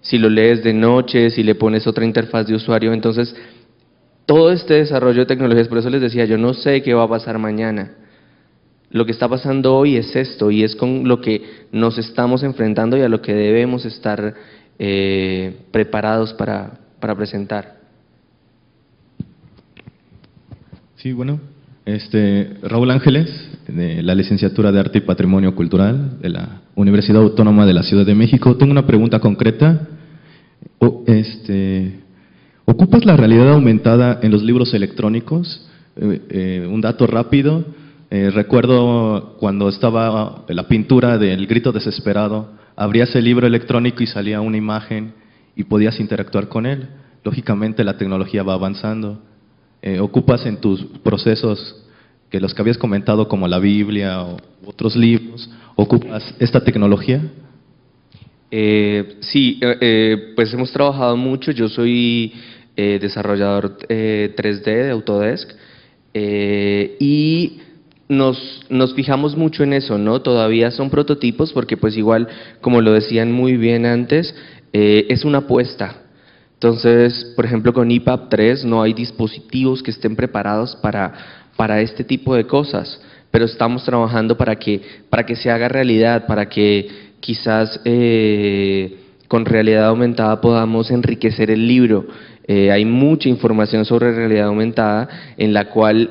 si lo lees de noche, si le pones otra interfaz de usuario. Entonces todo este desarrollo de tecnologías, por eso les decía, yo no sé qué va a pasar mañana. Lo que está pasando hoy es esto, y es con lo que nos estamos enfrentando y a lo que debemos estar preparados para presentar. Sí, bueno, Raúl Ángeles, de la licenciatura de Arte y Patrimonio Cultural de la Universidad Autónoma de la Ciudad de México. Tengo una pregunta concreta. ¿Ocupas la realidad aumentada en los libros electrónicos? Un dato rápido. Recuerdo cuando estaba la pintura del Grito Desesperado, abrías el libro electrónico y salía una imagen y podías interactuar con él. Lógicamente la tecnología va avanzando. ¿Ocupas en tus procesos, que los que habías comentado como la Biblia o otros libros, ocupas esta tecnología? Sí, pues hemos trabajado mucho. Yo soy desarrollador 3D de Autodesk y nos fijamos mucho en eso, ¿no? Todavía son prototipos porque pues igual, como lo decían muy bien antes, es una apuesta. Entonces, por ejemplo, con EPUB 3 no hay dispositivos que estén preparados para este tipo de cosas, pero estamos trabajando para que se haga realidad, para que quizás con realidad aumentada podamos enriquecer el libro. Hay mucha información sobre realidad aumentada en la cual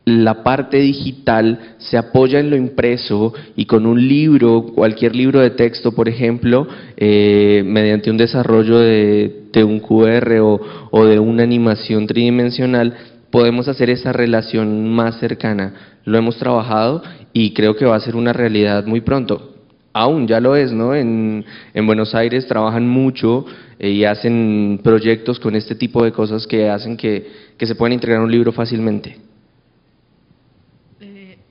la parte digital se apoya en lo impreso, y con un libro, cualquier libro de texto, por ejemplo, mediante un desarrollo de un QR o de una animación tridimensional, podemos hacer esa relación más cercana. Lo hemos trabajado y creo que va a ser una realidad muy pronto. Aún ya lo es, ¿no? En Buenos Aires trabajan mucho y hacen proyectos con este tipo de cosas que hacen que se puedan integrar en un libro fácilmente.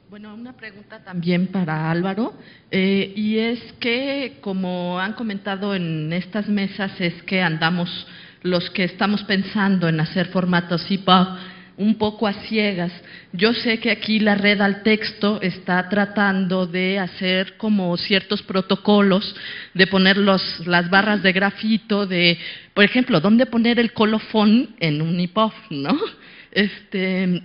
Bueno, una pregunta también para Álvaro, y es que, como han comentado en estas mesas, es que andamos los que estamos pensando en hacer formatos EPUB un poco a ciegas. Yo sé que aquí la Red al Texto está tratando de hacer como ciertos protocolos, de poner las barras de grafito, de, por ejemplo, dónde poner el colofón en un EPUB, ¿no?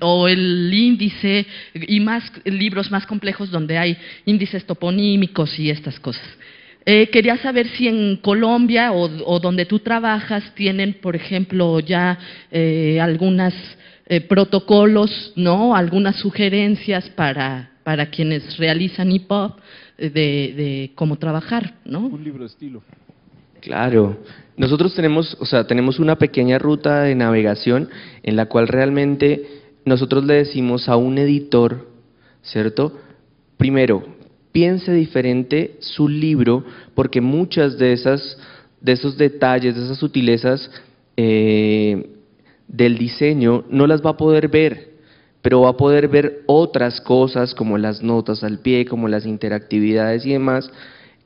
O el índice, y más libros más complejos donde hay índices toponímicos y estas cosas. Quería saber si en Colombia o donde tú trabajas tienen, por ejemplo, ya algunos protocolos, ¿no? Algunas sugerencias para quienes realizan EPUB de cómo trabajar, ¿no? Un libro de estilo. Claro, nosotros tenemos una pequeña ruta de navegación en la cual realmente nosotros le decimos a un editor, ¿cierto? Primero, piense diferente su libro, porque muchas de esos detalles, de esas sutilezas del diseño no las va a poder ver, pero va a poder ver otras cosas como las notas al pie, como las interactividades y demás,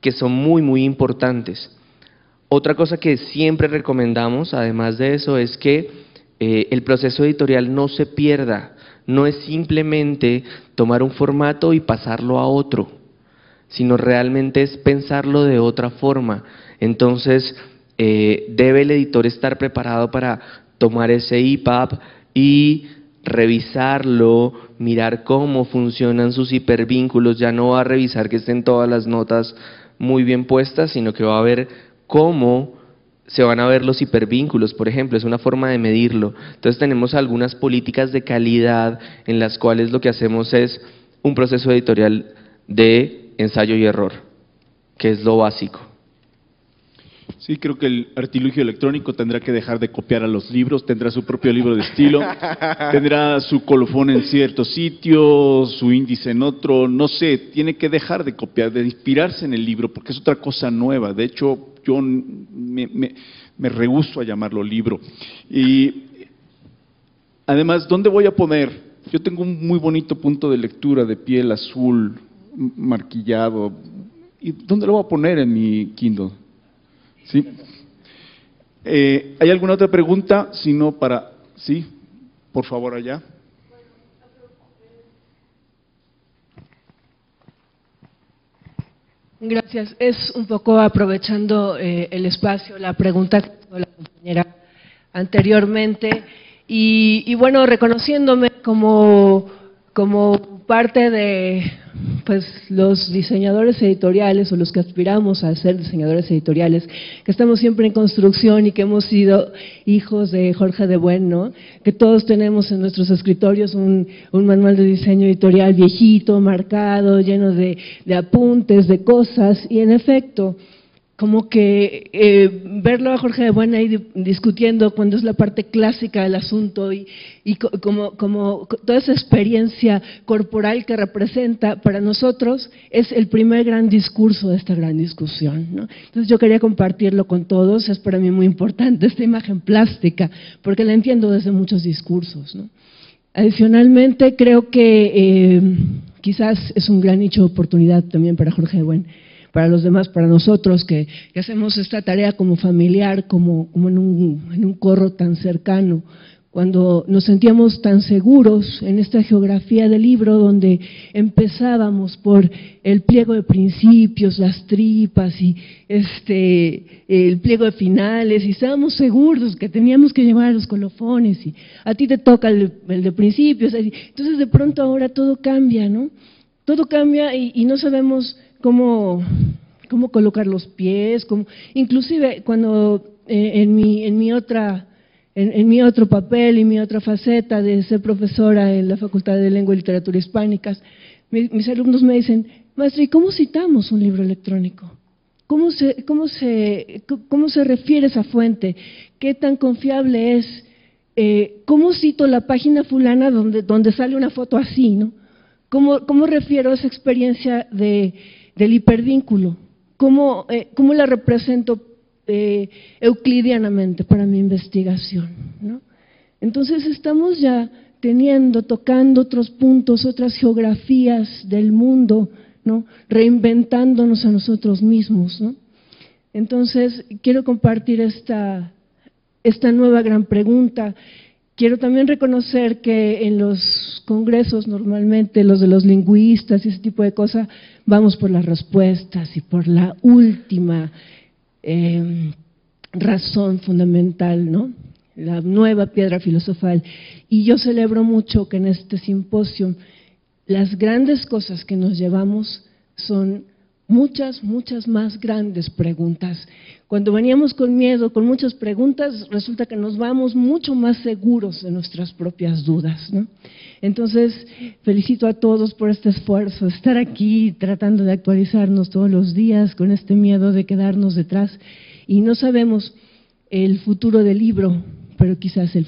que son muy, muy importantes. Otra cosa que siempre recomendamos, además de eso, es que el proceso editorial no se pierda. No es simplemente tomar un formato y pasarlo a otro, sino realmente es pensarlo de otra forma. Entonces, debe el editor estar preparado para tomar ese EPUB y revisarlo, mirar cómo funcionan sus hipervínculos. Ya no va a revisar que estén todas las notas muy bien puestas, sino que va a ver cómo se van a ver los hipervínculos, por ejemplo, es una forma de medirlo. Entonces tenemos algunas políticas de calidad en las cuales lo que hacemos es un proceso editorial de ensayo y error, que es lo básico. Sí, creo que el artilugio electrónico tendrá que dejar de copiar a los libros, tendrá su propio libro de estilo, tendrá su colofón en cierto sitio, su índice en otro, no sé, tiene que dejar de copiar, de inspirarse en el libro, porque es otra cosa nueva. De hecho, yo me rehúso a llamarlo libro. Y además, ¿dónde voy a poner? Yo tengo un muy bonito punto de lectura de piel azul, marquillado. ¿Y dónde lo voy a poner en mi Kindle? ¿Sí? ¿Hay alguna otra pregunta? Si no, para... Sí, por favor, allá. Gracias. Es un poco aprovechando el espacio, la pregunta que hizo la compañera anteriormente y bueno, reconociéndome como parte de pues los diseñadores editoriales o los que aspiramos a ser diseñadores editoriales, que estamos siempre en construcción y que hemos sido hijos de Jorge de Buen, ¿no? Que todos tenemos en nuestros escritorios un manual de diseño editorial viejito, marcado, lleno de apuntes, de cosas, y en efecto, como que verlo a Jorge de Buen ahí discutiendo cuando es la parte clásica del asunto y como toda esa experiencia corporal que representa para nosotros es el primer gran discurso de esta gran discusión, ¿no? Entonces yo quería compartirlo con todos, es para mí muy importante esta imagen plástica porque la entiendo desde muchos discursos, ¿no? Adicionalmente creo que quizás es un gran nicho de oportunidad también para Jorge de Buen, para los demás, para nosotros que hacemos esta tarea como familiar, como en un corro tan cercano, cuando nos sentíamos tan seguros en esta geografía del libro donde empezábamos por el pliego de principios, las tripas y el pliego de finales, y estábamos seguros que teníamos que llevar los colofones y a ti te toca el de principios, entonces de pronto ahora todo cambia, ¿no? Todo cambia y no sabemos cómo colocar los pies, inclusive cuando en mi otro papel y mi otra faceta de ser profesora en la Facultad de Lengua y Literatura Hispánicas, mis alumnos me dicen, maestra, ¿y cómo citamos un libro electrónico? ¿Cómo se refiere esa fuente? ¿Qué tan confiable es? ¿Cómo cito la página fulana donde sale una foto así, ¿no? ¿Cómo refiero esa experiencia del hipervínculo? ¿Cómo la represento euclidianamente para mi investigación, ¿no? Entonces estamos ya tocando otros puntos, otras geografías del mundo, ¿no? Reinventándonos a nosotros mismos, ¿no? Entonces quiero compartir esta nueva gran pregunta. Quiero también reconocer que en los congresos normalmente, los de los lingüistas y ese tipo de cosas, vamos por las respuestas y por la última razón fundamental, ¿no? La nueva piedra filosofal. Y yo celebro mucho que en este simposio las grandes cosas que nos llevamos son muchas más grandes preguntas. Cuando veníamos con miedo, con muchas preguntas, resulta que nos vamos mucho más seguros de nuestras propias dudas, ¿no? Entonces, felicito a todos por este esfuerzo, estar aquí tratando de actualizarnos todos los días con este miedo de quedarnos detrás. Y no sabemos el futuro del libro, pero quizás el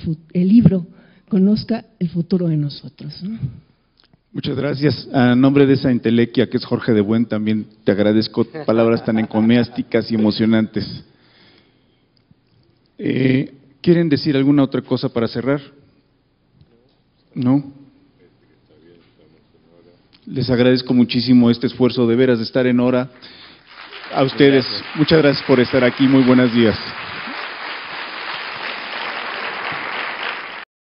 libro conozca el futuro de nosotros, ¿no? Muchas gracias. A nombre de esa entelequia que es Jorge de Buen, también te agradezco palabras tan encomiásticas y emocionantes. ¿Quieren decir alguna otra cosa para cerrar? ¿No? Les agradezco muchísimo este esfuerzo de veras de estar en hora. A ustedes, muchas gracias por estar aquí. Muy buenos días.